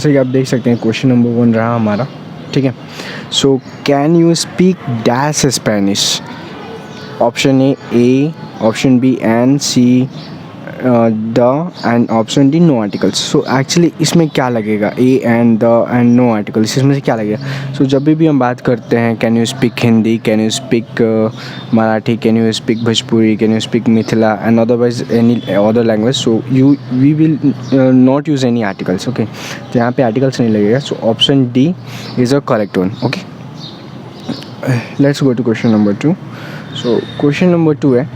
जैसे कि आप देख सकते हैं क्वेश्चन नंबर 1 रहा हमारा, ठीक है। So can you speak dash Spanish? Option A, option B an, C the, and option D no articles. So actually इसमें क्या लगेगा, a and the and no articles, इसमें से क्या लगेगा? सो जब भी हम बात करते हैं can you speak Hindi, can you speak Marathi, can you speak Bhojpuri, can you speak Mithila and otherwise any other language, so we will not use any articles, okay. तो यहाँ पे आर्टिकल्स नहीं लगेगा। So option D is a correct one, okay. Let's go to question number 2। So question number 2 है,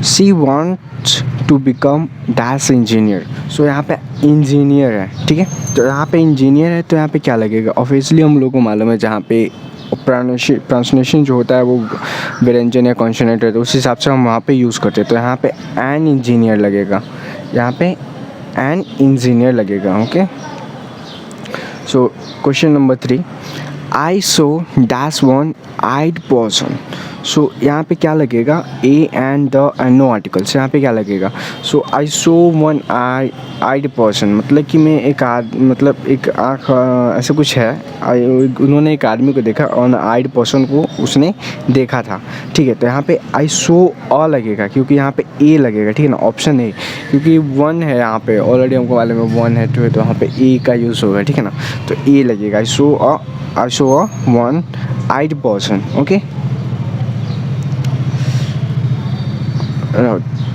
she wants to become dash engineer. So यहाँ पे engineer है, ठीक है। तो यहाँ पे इंजीनियर है तो यहाँ पे क्या लगेगा? ऑब्वियसली हम लोग को मालूम है जहाँ पे प्रोनाउंसिएशन जो होता है वो व्यंजन या कॉन्सोनेंट है, तो उस हिसाब से हम वहाँ पे यूज़ करते हैं। तो यहाँ पे एन इंजीनियर लगेगा, यहाँ पे एन इंजीनियर लगेगा, okay. So question number 3, I saw dash one eyed person. So यहाँ पे क्या लगेगा? A and the and no articles, यहाँ पे क्या लगेगा? सो आई सो वन आइड पर्सन, मतलब कि मैं एक मतलब एक आँख ऐसा कुछ है, उन्होंने एक आदमी को देखा और आइड पर्सन को उसने देखा था, ठीक है। तो यहाँ पे आई सो अ लगेगा क्योंकि यहाँ पे ए लगेगा, ठीक है ना, ऑप्शन ए, क्योंकि 1 है यहाँ पे ऑलरेडी हमको मालूम है 1 है 2 है, तो यहाँ पे ए का यूज़ होगा, ठीक है ना। तो ए लगेगा, I saw a one eyed person, okay.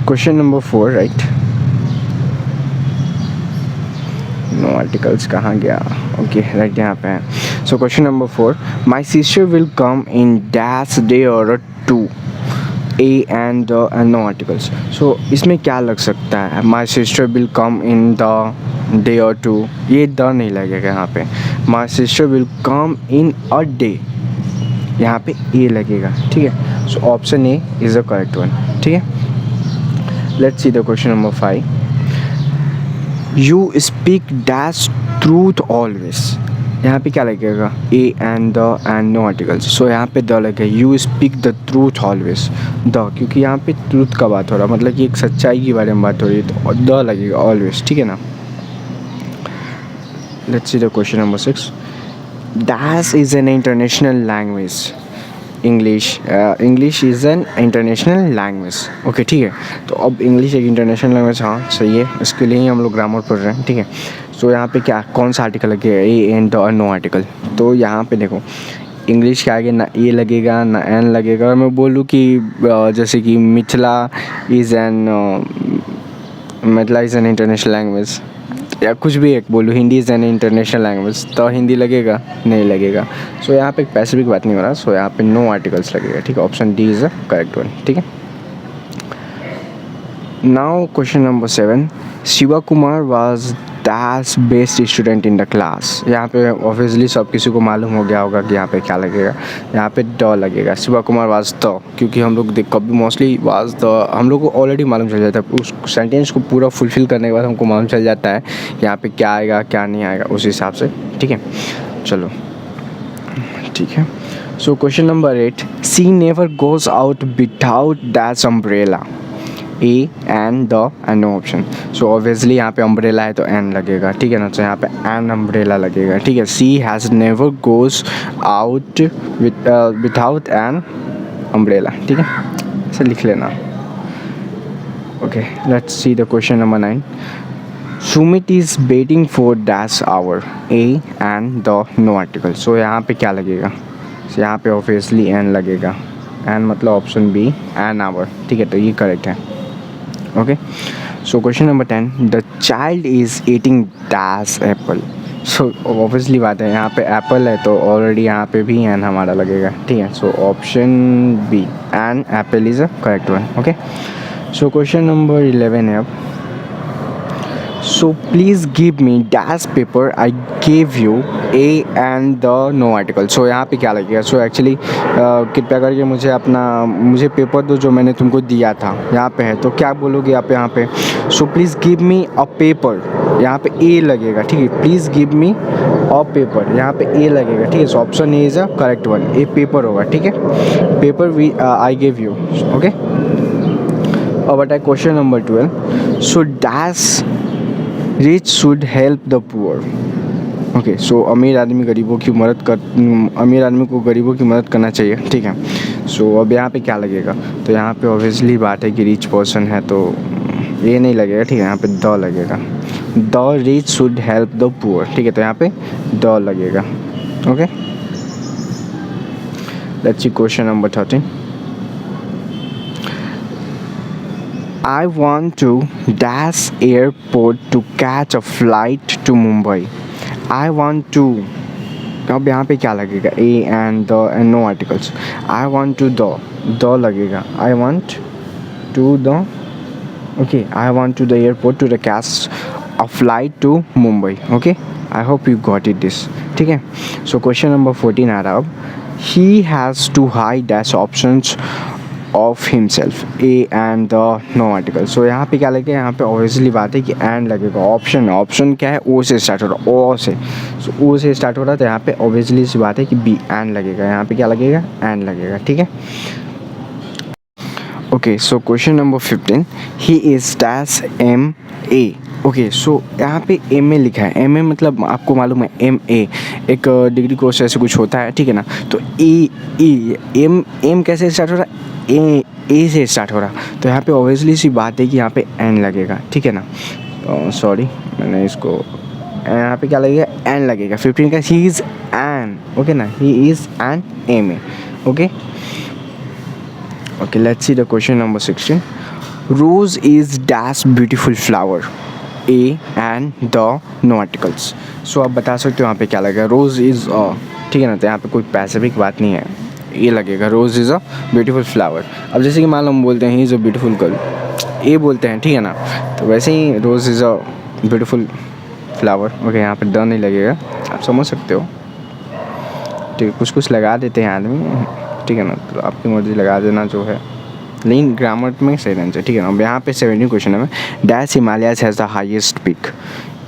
Question number 4, right. No articles कहाँ गया? ओके, राइट, यहाँ पे है। So question number 4, my sister will come in dash day or 2, a and the and no articles. So इसमें क्या लग सकता है? My sister will come in the day or 2, ये द नहीं लगेगा यहाँ पे। My sister will come in a day, यहाँ पे ए लगेगा, ठीक है। So option A is the correct one, ठीक है। Let's see the question number 5, you speak dash truth always. यहाँ पे क्या लगेगा? A and the and no articles. So यहाँ पे द लगेगा, you speak the truth always, the, क्योंकि यहाँ पे ट्रूथ का बात हो रहा है, मतलब कि एक सच्चाई के बारे में बात हो रही है, तो द लगेगा ऑलवेज, ठीक है ना। Let's see the question number 6, dash is an international language. English is an international language, okay, ठीक है। तो अब इंग्लिश एक इंटरनेशनल लैंग्वेज, हाँ सही है, इसके लिए ही हम लोग ग्रामर पढ़ रहे हैं, ठीक है। सो यहाँ पे क्या, कौन सा आर्टिकल लगेगा? A and the no article. तो यहाँ पे देखो, इंग्लिश के आगे ना ए लगेगा ना एन लगेगा। और मैं बोलूँ कि जैसे कि Mithila is an international language, या कुछ भी एक बोलूँ, Hindi is an international language, तो हिंदी लगेगा? नहीं लगेगा। सो यहाँ पे एक पैसिफिक बात नहीं हो रहा, सो यहाँ पे नो आर्टिकल्स लगेगा, ठीक है। Option D is the correct one, ठीक है। Now question number 7, Shiva Kumar was dash best student in the class. यहाँ पे ऑब्वियसली सब किसी को मालूम हो गया होगा कि यहाँ पे क्या लगेगा, यहाँ पे ड लगेगा। शिवा कुमार वाज द, क्योंकि हम लोग कभी मोस्टली वाज द हम लोग को ऑलरेडी मालूम चल जाता है, उस सेंटेंस को पूरा फुलफिल करने के बाद हमको मालूम चल जाता है यहाँ पे क्या आएगा क्या नहीं आएगा, उस हिसाब से, ठीक है। चलो, ठीक है। So question number 8, she never goes out without dash umbrella. A and the and no option. So obviously यहाँ पे अम्ब्रेला है तो एन लगेगा, ठीक है ना। तो यहाँ पे एन अम्ब्रेला लगेगा, ठीक है। She has never goes out without an umbrella, ठीक है, इसे लिख लेना। Okay, let's see the question number 9, Sumit is waiting for dash hour, a and the no article. So यहाँ पे क्या लगेगा? यहाँ पे ऑब्वियसली एन लगेगा, एन मतलब ऑप्शन बी एन आवर, ठीक है। तो ये करेक्ट है, okay. So question number 10, the child is eating dash apple. So obviously बात है, यहाँ पे एप्पल है तो ऑलरेडी यहाँ पे भी एन हमारा लगेगा, ठीक है। So option B an apple is a correct one, okay. So question number 11 है अब, so please give me dash paper I gave you, a and the no article. So यहाँ पे क्या लगेगा? सो एक्चुअली कृपया करके मुझे पेपर दो जो मैंने तुमको दिया था, यहाँ पे है, तो क्या बोलोगे आप यहाँ पे? So please give me a paper, यहाँ पे ए लगेगा, ठीक है। Please give me a paper, यहाँ पे ए लगेगा, ठीक है। So option A is a correct one, a paper होगा, ठीक है। Paper I give you, okay. अब बता question number 12, so dash rich should help the poor. Okay, so अमीर आदमी को गरीबों की मदद करना चाहिए, ठीक है। सो अब यहाँ पे क्या लगेगा, तो यहाँ पे ऑब्वियसली बात है कि रिच पर्सन है, तो ये नहीं लगेगा, ठीक है। यहाँ पे द लगेगा, the rich should help the poor, ठीक है। तो यहाँ पे द लगेगा, okay. Let's see question number 13। I want to dash airport to catch a flight to Mumbai. I want to, अब यहाँ पे क्या लगेगा, a and the and no articles. I want to the लगेगा, I want to the, okay, I want to the airport to the catch a flight to Mumbai, okay. I hope you got it this, ठीक है। So question number 14 आ रहा अब। He has to high dash options of himself, a and the no article. So यहाँ पे क्या लगेगा, यहाँ पे ऑब्वियसली बात है कि एंड लगेगा। ऑप्शन क्या है, ओ से स्टार्ट हो रहा है, ओ से, सो ओ से स्टार्ट हो रहा है, तो यहाँ पे ऑब्वियसली सी बात है कि बी एंड लगेगा। यहाँ पे क्या लगेगा, एंड लगेगा, ठीक है। Okay, so question number 15। He is dash M A, okay. So यहाँ पे एम ए लिखा है, एम ए मतलब आपको मालूम है एम ए एक डिग्री कोर्स ऐसे कुछ होता है, ठीक है ना। तो ए एम कैसे स्टार्ट हो रहा है, ए से स्टार्ट हो रहा, तो यहाँ पे ऑब्वियसली सी बात है कि यहाँ पे एन लगेगा, ठीक है ना। सॉरी, मैंने इसको, यहाँ पे क्या लगेगा, एन लगेगा। 15 का ही इज़ एन, ओके ना, he is an M A, okay. Okay, let's see the question number 16। Rose is dash beautiful flower, a and the no articles. So आप बता सकते हो यहाँ पे क्या लगेगा, रोज इज़, ठीक है ना। तो यहाँ पे कोई पैसिफिक बात नहीं है, ये लगेगा, rose is a beautiful flower. अब जैसे कि मान लो हम बोलते हैं he is a beautiful girl, ये बोलते हैं, ठीक है ना। तो वैसे ही rose is a beautiful flower, okay. यहाँ पे ड नहीं लगेगा, आप समझ सकते हो, ठीक है। कुछ लगा देते हैं आदमी, ठीक है ना, तो आपकी मर्जी लगा देना जो है, लेकिन ग्रामर में सही रहना चाहिए, ठीक है ना। अब यहाँ पे 17 क्वेश्चन है, dash Himalayas has the highest peak,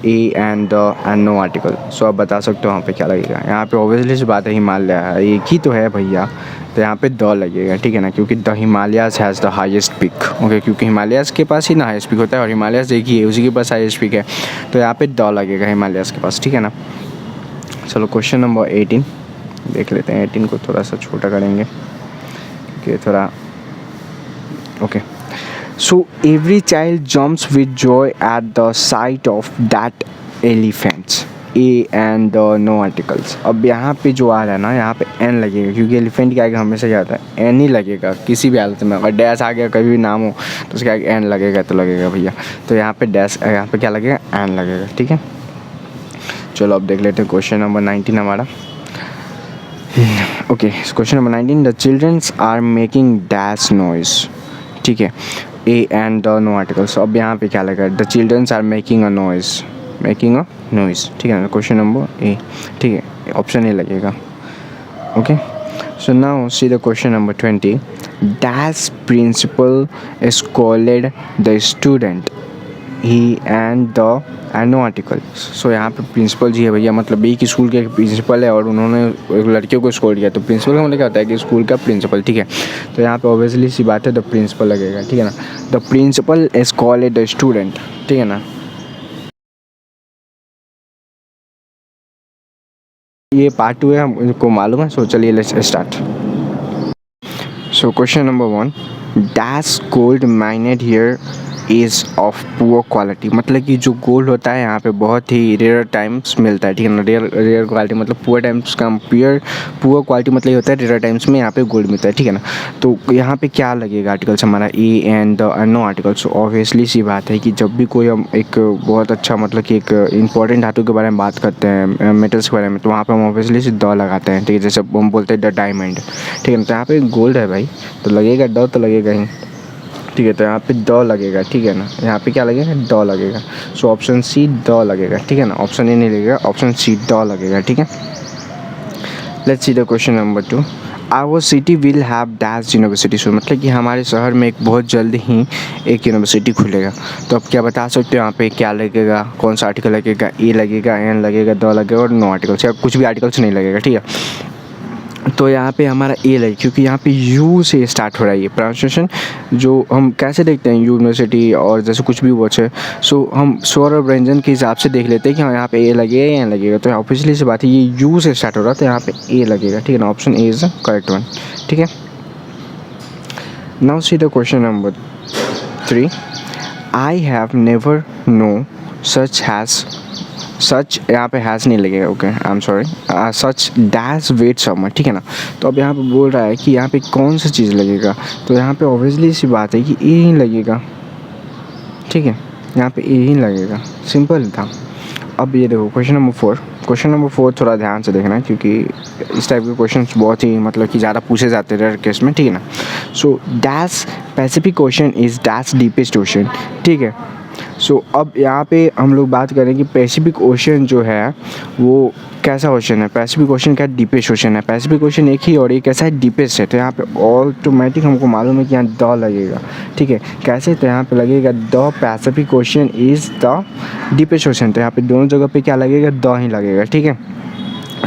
a and the and no article. So आप बता सकते हो यहाँ पे क्या लगेगा। यहाँ पे ऑब्वियसली सी बात है, हिमालय है, एक ही तो है भैया, तो यहाँ पे द लगेगा, ठीक है ना, क्योंकि the Himalayas has the highest peak, okay. क्योंकि हिमालयाज के पास ही ना हाईएस्ट पीक होता है, और हिमालयाज एक ही है, उसी के पास हाईएस्ट पीक है, तो यहाँ पे द लगेगा हिमालयाज के पास, ठीक है ना। चलो क्वेश्चन नंबर 18 देख लेते हैं। 18 को थोड़ा सा छोटा करेंगे, कि थोड़ा, okay. So every child jumps with joy at the sight of that elephants, A and the no articles। अब यहाँ पे जो आ रहा है ना, यहाँ पे एन लगेगा, क्योंकि एलिफेंट के आगे हमेशा क्या आता है, एन ही लगेगा किसी भी हालत में। अगर डैश आ गया कभी भी नाम हो तो उसके आगे एन लगेगा, तो लगेगा भैया। तो यहाँ पे डैश, यहाँ पे क्या लगेगा, एन लगेगा, ठीक है। चलो अब देख लेते हैं क्वेश्चन नंबर 19 हमारा। Okay, question number 19। The childrens are making dash noise, ठीक है, a and the no articles. अब यहाँ पे क्या लगेगा, the childrens are making a noise, ठीक है ना। क्वेश्चन नंबर ए, ठीक है, ऑप्शन ए लगेगा, okay. So now see the question number 20। Dash principal scold the student, ही and the and no article. So यहाँ पे प्रिंसिपल जी है भैया, मतलब एक स्कूल के प्रिंसिपल है और उन्होंने एक लड़कियों को स्कॉल्ड किया, तो प्रिंसिपल का मतलब क्या होता है कि स्कूल का प्रिंसिपल, ठीक है। तो यहाँ पे ऑब्वियसली सी बात है, द प्रिंसिपल लगेगा, ठीक है ना। The principal scold the student, ठीक है ना। ये पार्ट 2 है, हमको मालूम है। सो चलिए let's start. So question number 1। Dash gold mined here is of poor quality, मतलब कि जो गोल्ड होता है यहाँ पे बहुत ही रेयर टाइम्स मिलता है, ठीक है ना। रेयर क्वालिटी मतलब पुअर टाइम्स का पुअर क्वालिटी मतलब ये होता है रेयर टाइम्स में यहाँ पे गोल्ड मिलता है, ठीक है ना। तो यहाँ पे क्या लगेगा आर्टिकल्स हमारा, a and the no articles. Obviously सी बात है कि जब भी कोई हम एक बहुत अच्छा मतलब कि एक इंपॉर्टेंट धातु के बारे में बात करते हैं, मेटल्स के बारे में, तो वहाँ पर हम ऑब्वियसली से द लगाते हैं, ठीक है। जैसे हम बोलते हैं द डायमंड, ठीक है ना। तो यहाँ पे गोल्ड है भाई, तो लगेगा द, तो लगेगा ही, ठीक है। तो यहाँ पे द लगेगा, ठीक है ना। यहाँ पे क्या लगेगा, द लगेगा। सो ऑप्शन सी द लगेगा, ठीक है ना। ऑप्शन ए नहीं लगेगा, ऑप्शन सी द लगेगा, ठीक है। Let's see the question number 2। Our city will have dash university. So मतलब कि हमारे शहर में एक बहुत जल्द ही एक यूनिवर्सिटी खुलेगा। तो अब क्या बता सकते हो यहाँ पे क्या लगेगा, कौन सा आर्टिकल लगेगा, ए लगेगा, एन लगेगा, द लगेगा और नो आर्टिकल्स, या कुछ भी आर्टिकल्स नहीं लगेगा, ठीक है। तो यहाँ पे हमारा ए लगे, क्योंकि यहाँ पे यू से स्टार्ट हो रहा है ये प्रोनाउंसिएशन। जो हम कैसे देखते हैं यूनिवर्सिटी और जैसे कुछ भी वर्ड्स है, सो हम स्वर और व्यंजन के हिसाब से देख लेते हैं कि हाँ यहाँ पे ए लगेगा या लगेगा। तो ऑब्वियसली सी बात है, ये यू से स्टार्ट हो रहा है तो यहाँ पे ए लगेगा, ठीक है ना। Option A is the correct one, ठीक है। Now see the question number 3। I have never know such has, such यहाँ पे हैज़ नहीं लगेगा, okay I am sorry, such dash wet summer, ठीक है ना। तो अब यहाँ पे बोल रहा है कि यहाँ पे कौन सा चीज़ लगेगा, तो यहाँ पे ऑब्वियसली सी बात है कि ए ही लगेगा, ठीक है। यहाँ पे ए ही लगेगा, सिंपल था। अब ये देखो क्वेश्चन नंबर 4। क्वेश्चन नंबर 4 थोड़ा ध्यान से देखना, क्योंकि इस टाइप के क्वेश्चन बहुत ही मतलब कि ज़्यादा पूछे जाते हैं रेयर केस में, ठीक है ना। So dash Pacific ocean is dash deepest ocean, ठीक है। सो अब यहाँ पे हम लोग बात करें कि पैसिफिक ओशन जो है वो कैसा ओशन है। पैसिफिक ओशन क्या डीपेस्ट ओशन है। पैसिफिक ओशन एक ही और एक कैसा है, डीपेस्ट है। तो यहाँ पे ऑटोमेटिक हमको मालूम है कि यहाँ द लगेगा, ठीक है। कैसे, तो यहाँ पे लगेगा the Pacific ocean is the deepest ocean. तो यहाँ पे दोनों जगह पे क्या लगेगा, द ही लगेगा, ठीक है।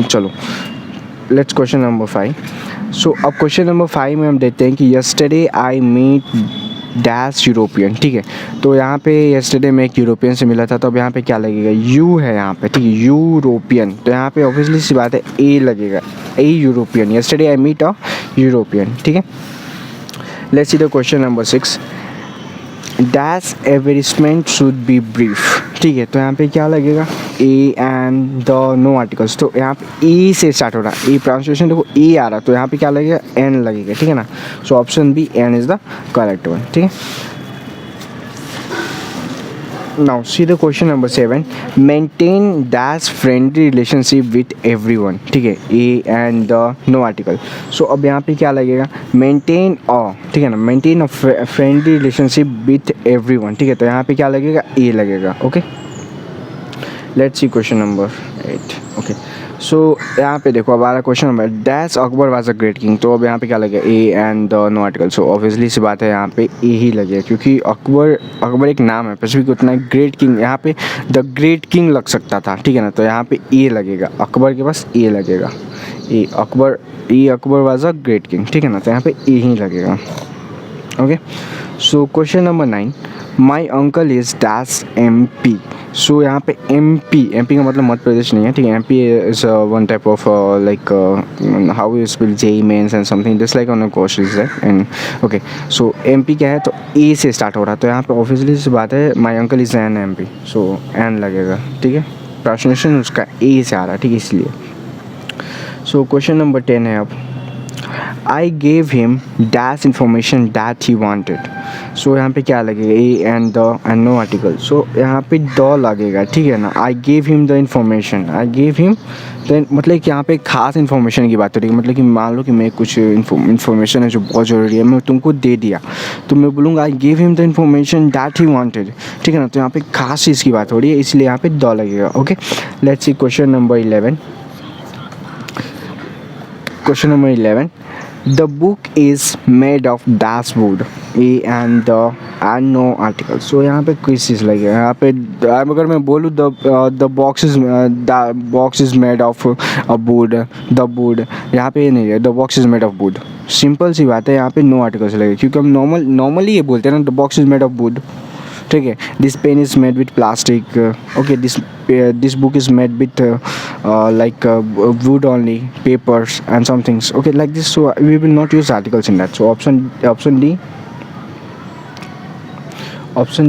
चलो लेट्स क्वेश्चन नंबर 5। सो अब क्वेश्चन नंबर 5 में हम देखते हैं कि yesterday I meet dash European, ठीक है। तो यहाँ पे यस्टरडे में एक यूरोपियन से मिला था, तो अब यहाँ पे क्या लगेगा, यू है यहाँ पे, ठीक है, यूरोपियन। तो यहाँ पे ऑब्वियसली सी बात है ए लगेगा, a European. Yesterday I meet a European, ठीक है। Let's see the question number 6। Dash advertisement should be brief, ठीक है। तो यहाँ पे क्या लगेगा, a and the no articles. तो यहाँ पे ए से स्टार्ट हो रहा है, ए प्रोनाउंसिएशन देखो ए आ रहा है, तो यहाँ पे क्या लगेगा, एन लगेगा, ठीक है ना। So option B an is the correct one, ठीक है। Now see the question number 7। Maintain dash friendly relationship with everyone, ठीक है, a and the no article. So अब यहाँ पे क्या लगेगा, मेंटेन अ, ठीक है ना, maintain a friendly relationship with everyone, ठीक है। तो यहाँ पे क्या लगेगा, ए लगेगा, okay. Let's see question number 8, okay. So यहाँ पे देखो अब आ रहा question number, dash Akbar was a great king. तो अब यहाँ पे क्या लगेगा, a and the no article. So obviously सी बात है यहाँ पे ए ही लगेगा, क्योंकि अकबर एक नाम है, स्पेसिफिक उतना ग्रेट किंग, यहाँ पे द ग्रेट किंग लग सकता था, ठीक है ना। तो यहाँ पे ए लगेगा, अकबर के पास ए लगेगा, a Akbar was a great king, ठीक है ना। तो यहाँ पे ए ही लगेगा, okay. So question number 9। My uncle is dash M P. So यहाँ पे एम पी का मतलब मध्य प्रदेश नहीं है, ठीक है। M P is one type of like how you spell J mains and something this like on a course is that and okay. So M P क्या है, तो ए से स्टार्ट हो रहा है। तो यहाँ पे ऑब्वियसली सी बात है, my uncle is an M P, so an लगेगा, ठीक है। प्रोनाउंसिएशन उसका ए से आ रहा है, ठीक है, इसलिए। सो क्वेश्चन नंबर 10 है अब, I gave him dash information that he wanted. So यहाँ पे क्या लगेगा, a and the and no article. So यहाँ पे द लगेगा, ठीक है ना। I gave him the information, I gave him then मतलब कि यहाँ पे खास इन्फॉर्मेशन की बात हो रही है। मतलब कि मान लो कि मैं कुछ इन्फॉर्मेशन है जो बहुत ज़रूरी है, मैं तुमको दे दिया, तो मैं बोलूँगा आई gave him the information that he wanted, ठीक है ना। तो यहाँ पे खास चीज़ की बात हो रही है, इसलिए यहाँ पे द लगेगा, okay. Let's see question number 11। Question number 11। The book is made of dashboard, A and no article. So यहाँ पे किस चीज़ लगेगा, यहाँ पे अगर मैं बोलूँ the box is made of a board, the board, यहाँ पे ये नहीं है, the box is made of wood। Simple सी बात है, यहाँ पे नो आर्टिकल्स लगेगा, क्योंकि हम नॉर्मली ये बोलते हैं ना, the box is made of wood, ठीक है। This pen is made with plastic, okay. This book is made with like wood only, papers and some things, okay, like this. So we will not use articles in that. So option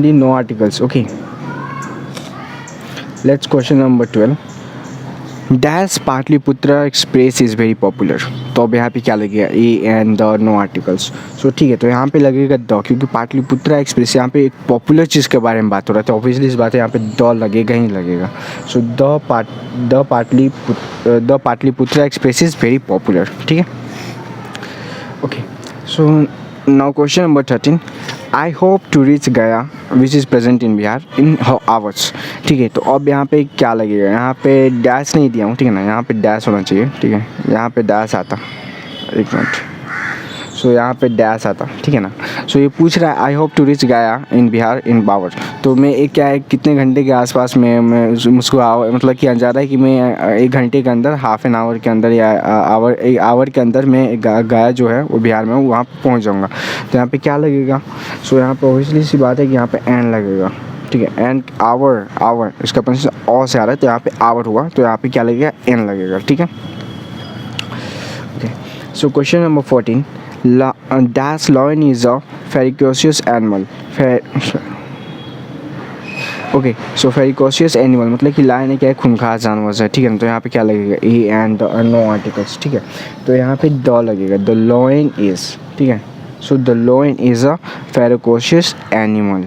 D, no articles, okay. Let's question number 12. Dash Pataliputra Express is very popular. तो अब यहाँ पे क्या लगेगा, a and the no articles. So ठीक है, तो यहाँ पे लगेगा द, क्योंकि पाटलिपुत्रा एक्सप्रेस यहाँ पे एक पॉपुलर चीज़ के बारे में बात हो रहा है, तो ऑब्वियसली इस बात है यहाँ पे द लगेगा ही लगेगा। So the Pataliputra Express is very popular, ठीक है, okay. So now question number 13। I hope to reach Gaya which is present in Bihar in hours, ठीक है। तो अब यहाँ पे क्या लगेगा, यहाँ पे डैश नहीं दिया हूँ, ठीक है ना, यहाँ पे डैश होना चाहिए, ठीक है, यहाँ पे डैश आता, एक मिनट। सो यहाँ पे डैश आता, ठीक है ना। सो ये पूछ रहा है आई होप टू रीच गया इन बिहार इन पावर। तो मैं एक क्या है कितने घंटे के आसपास में मैं मुझको मतलब कि जा रहा है कि मैं 1 घंटे के अंदर, हाफ एन आवर के अंदर या आवर 1 आवर के अंदर मैं गया जो है वो बिहार में हूँ वहाँ पहुँच जाऊँगा। तो यहाँ पे क्या लगेगा? सो यहाँ पे ऑब्वियसली सी बात है कि यहाँ पे एन लगेगा, ठीक है। एंड आवर इसका प्रोनाउंसिएशन ओ से आ रहा है, तो यहाँ पे आवर हुआ, तो यहाँ पे क्या लगेगा? एन लगेगा, ठीक है। Okay, so question number 14, dash lion is a ferocious animal. Okay, so ferocious animal मतलब कि लायन है क्या है? खूंखार जानवर है, ठीक है ना। तो यहाँ पे क्या लगेगा? ए एंड नो आर्टिकल्स, ठीक है। तो यहाँ पे द लगेगा, द लॉयन इज, ठीक है। So the lion is a ferocious animal,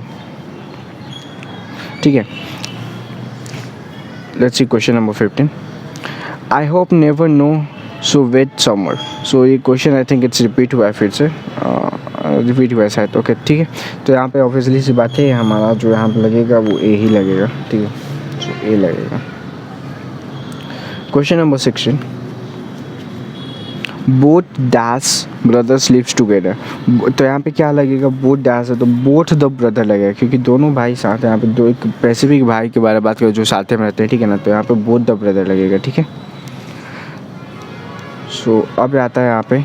ठीक है। Let's see question number 15, I hope never know so wet summer. So ये question I think it's repeat हुआ है, फिर से रिपीट हुआ है शायद। ओके, ठीक है। तो यहाँ पे ऑब्वियसली सी बात है हमारा जो यहाँ पे लगेगा वो ए ही लगेगा, ठीक है। सो ए लगेगा। Question number 16, both dash brothers lives together. तो यहाँ पे क्या लगेगा? बोथ डैश है तो बोथ द ब्रदर लगेगा, क्योंकि दोनों भाई साथ हैं। यहाँ पे दो एक स्पेसिफिक भाई के बारे में बात करें जो साथ में रहते हैं, ठीक है ना। तो यहाँ पे बोथ द ब्रदर लगेगा, ठीक है। सो अब आता है यहाँ पे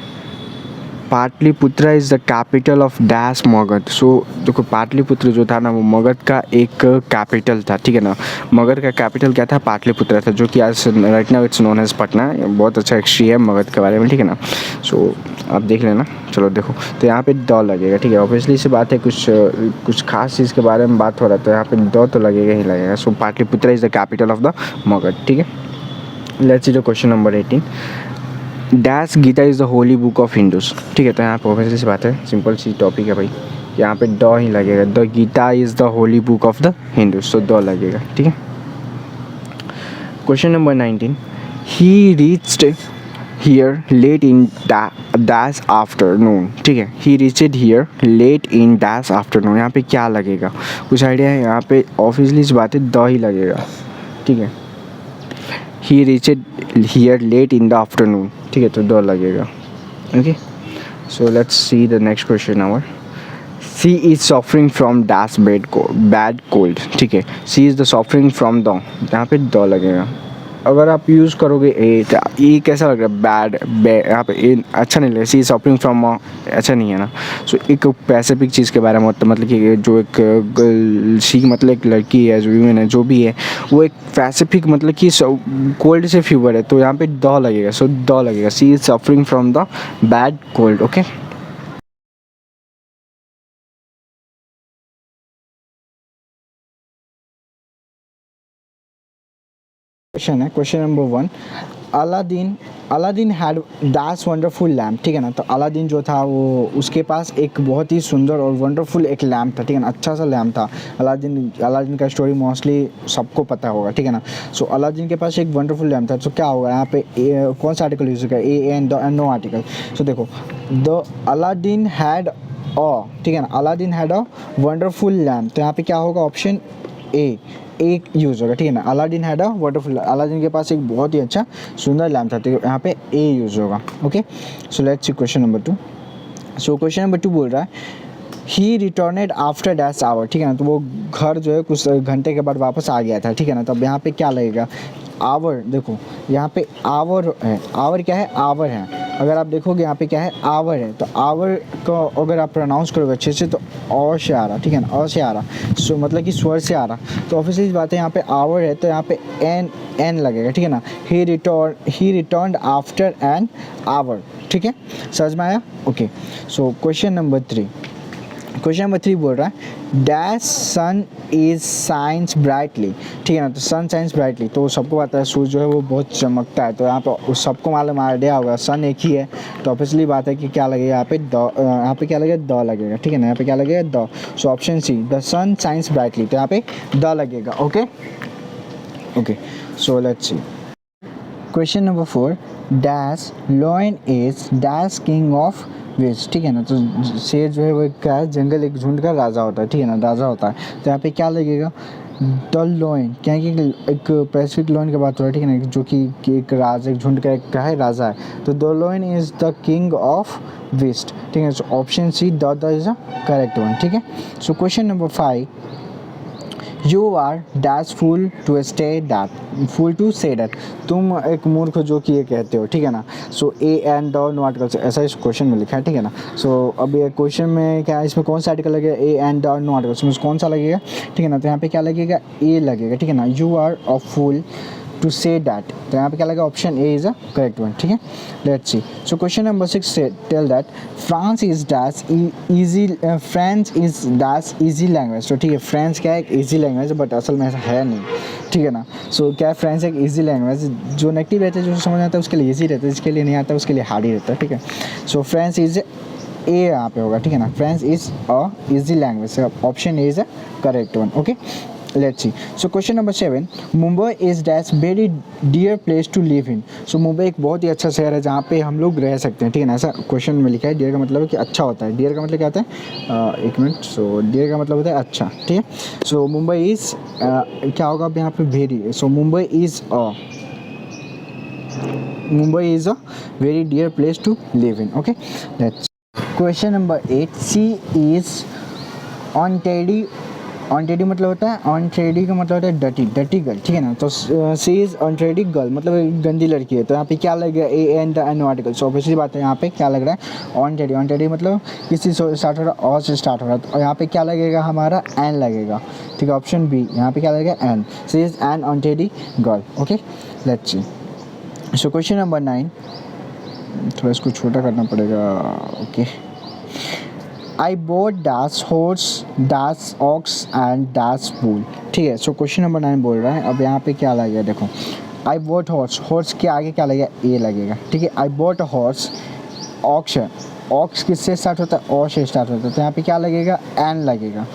Pataliputra is the capital of dash Magadh. So देखो पाटलिपुत्र जो था ना वो मगध का एक कैपिटल था, ठीक है ना। मगध का कैपिटल क्या था? पाटलिपुत्र था, जो कि आज right now it's known as Patna. बहुत अच्छा हिस्ट्री है मगध के बारे में, ठीक है ना। सो आप देख लेना। चलो देखो, तो यहाँ पे द लगेगा, ठीक है। ऑब्वियसली से बात है कुछ खास चीज़ के बारे में बात हो रहा है, तो यहाँ पे द तो लगेगा ही लगेगा। So Pataliputra is the capital of the Magadh, ठीक है। Let's see the question number 18, dash Gita is the holy book of Hindus, ठीक है। तो यहाँ पे ऑब्वियसली सी बात है, सिंपल सी टॉपिक है भाई, यहाँ पे द ही लगेगा। The Gita is the holy book of the Hindus, so the लगेगा, ठीक है। Question number 19, he reached here late in dash afternoon, ठीक है। He reached here late in dash afternoon, यहाँ पे क्या लगेगा? कुछ आइडिया है? यहाँ पे ऑब्वियसली सी बात है द ही लगेगा, ठीक है। He reached here late in the afternoon, ठीक है। तो द लगेगा, okay. So let's see the next question our, she is suffering from dash bad cold, ठीक है। She is the suffering from the, यहाँ पे द लगेगा। अगर आप यूज़ करोगे ए, तो ये कैसा लग रहा है? बैड, यहाँ पे ए अच्छा नहीं लगेगा। सी इज सफरिंग फ्रॉम अच्छा नहीं है ना। सो एक स्पेसिफिक चीज़ के बारे में मतलब कि जो एक सी मतलब एक लड़की है, जो ह्यूमन है, जो भी है, वो एक स्पेसिफिक मतलब कि कोल्ड से फीवर है, तो यहाँ पे द लगेगा। सो द लगेगा, she is suffering from the bad cold, okay. Question है, question number 1, Aladdin had dash wonderful lamp, ठीक है ना। तो अलादीन जो था वो उसके पास एक बहुत ही सुंदर और वंडरफुल एक लैम्प था, ठीक है ना। अच्छा सा लैम्प था। अलादीन का स्टोरी मोस्टली सबको पता होगा, ठीक है ना। सो अलादीन के पास एक वंडरफुल लैम्प था। तो क्या होगा यहाँ पे? कौन सा आर्टिकल यूज़ होगा? A and no article. So देखो, द अलादीन हैड ठीक है ना, Aladdin had a wonderful lamp. तो यहाँ पे क्या होगा? ऑप्शन ए एक यूज़ होगा, ठीक है ना। Aladdin had a wonderful, Aladdin के पास एक बहुत ही अच्छा सुंदर लैम्प था, तो यहाँ पे ए यूज़ होगा, okay. So let's see question number 2। So question number 2 बोल रहा है ही रिटर्नेड आफ्टर डैश आवर, ठीक है ना। तो वो घर जो है कुछ घंटे के बाद वापस आ गया था, ठीक है ना। तब यहाँ पे क्या लगेगा? आवर, देखो यहाँ पे आवर है। आवर क्या है? आवर है। अगर आप देखोगे यहाँ पे क्या है? आवर है। तो आवर को अगर आप प्रोनाउंस करोगे अच्छे से तो अ से आ रहा, ठीक है ना, अ से आ रहा, सो मतलब कि स्वर से आ रहा। तो ऑब्वियसली बात है यहाँ पे आवर है, तो यहाँ पे एन लगेगा, ठीक है ना। He returned after an hour, ठीक है। समझ में आया? Okay. So question number 3, question number 3 बोल रहा है dash sun is shines brightly, ठीक है ना। तो सन साइंस ब्राइटली, तो सबको पता है सूर्य जो है वो बहुत चमकता है। तो यहाँ पे सबको मालूम आइडिया होगा सन एक ही है, तो ऑब्वियसली बात है कि क्या लगेगा यहाँ पे? द, यहाँ पे क्या लगेगा? द लगेगा, ठीक है ना। यहाँ पे क्या लगेगा? The. So option C, the sun shines brightly, तो यहाँ पे द लगेगा, okay okay. So let's see question number 4, dash lion is dash king of west, ठीक है ना। तो शेर जो है वो क्या है? जंगल एक झुंड का राजा होता है, ठीक है ना, राजा होता है। तो यहाँ पे क्या लगेगा? द लोइन, क्या है कि एक पैसिफिक लोइन की बात हो रही है, ठीक है ना, जो कि एक राजा, एक झुंड का एक क्या है, राजा है। तो the lion is the king of west, ठीक है। So option C the is the correct one, ठीक है। So question number 5, you are dash fool to stay that, fool to say that, तुम एक मूर्ख हो जो कि ये कहते हो, ठीक है ना। So a and the no articles, ऐसा इस क्वेश्चन में लिखा है, ठीक है ना। सो अब ये क्वेश्चन में क्या है, इसमें कौन सा आर्टिकल लगेगा, a and the no articles में कौन सा लगेगा, ठीक है ना। तो यहाँ पे क्या लगेगा, ए लगेगा, ठीक है ना। You are a fool to say that, तो यहाँ पे क्या लगेगा, option A is a correct one, ठीक है। Let's see. So question number 6 say tell that France is dash easy, French is dash easy language. तो ठीक है, फ्रेंच क्या है, एक ईजी लैंग्वेज है, बट असल में ऐसा है नहीं, ठीक है ना। सो क्या है, फ्रेंच एक ईजी लैंग्वेज, जो नेगेटिव रहता है, जो समझ आता है उसके लिए ईजी रहता है, जिसके लिए नहीं आता है उसके लिए हार्ड ही रहता है, ठीक है। सो फ्रेंच इज ए यहाँ पे होगा, ठीक है ना। French is a easy language, option A is a correct one, okay. Let's see. So question number 7, Mumbai is dash very dear place to live in. So Mumbai एक बहुत ही अच्छा शहर है जहाँ पे हम लोग रह सकते हैं, ठीक है ना। ऐसा क्वेश्चन में लिखा है। डियर का मतलब है कि अच्छा होता है, डियर का मतलब क्या होता है, एक मिनट। सो डियर का मतलब होता है अच्छा, ठीक है। सो मुंबई इज क्या होगा अब यहाँ पे, very. So Mumbai is a very dear place to live in, okay. Let's question number 8, she is untidy, untidy मतलब होता है, ऑन टेडी का मतलब होता है डटी, डटी गर्ल, ठीक है ना। तो सी इज ऑन टेडी गर्ल मतलब एक गंदी लड़की है। तो यहाँ पे क्या लगेगा, a and the an article. So obviously बात है, यहाँ पे क्या लग रहा है, ऑन टेडी, ऑन टेडी मतलब किसी से स्टार्ट हो रहा है, और से स्टार्ट हो रहा है। और यहाँ पे क्या लगेगा, हमारा एन लगेगा, ठीक है। ऑप्शन बी, यहाँ पे क्या लगेगा, an. She is an untidy girl, okay. Let's see. So question number 9, थोड़ा इसको छोटा करना पड़ेगा, okay. I bought dash horse dash ox and dash bull, ठीक है। सो क्वेश्चन नंबर 9 बोल रहा है। अब यहाँ पे क्या लगेगा, देखो, आई बोट हॉर्स, हॉर्स के आगे क्या लगेगा, ए लगेगा, ठीक है। आई बोट हॉर्स, ऑक्स, ऑक्स किससे स्टार्ट होता है, ओ से स्टार्ट होता है, तो यहाँ पे क्या लगेगा, एन लगेगा।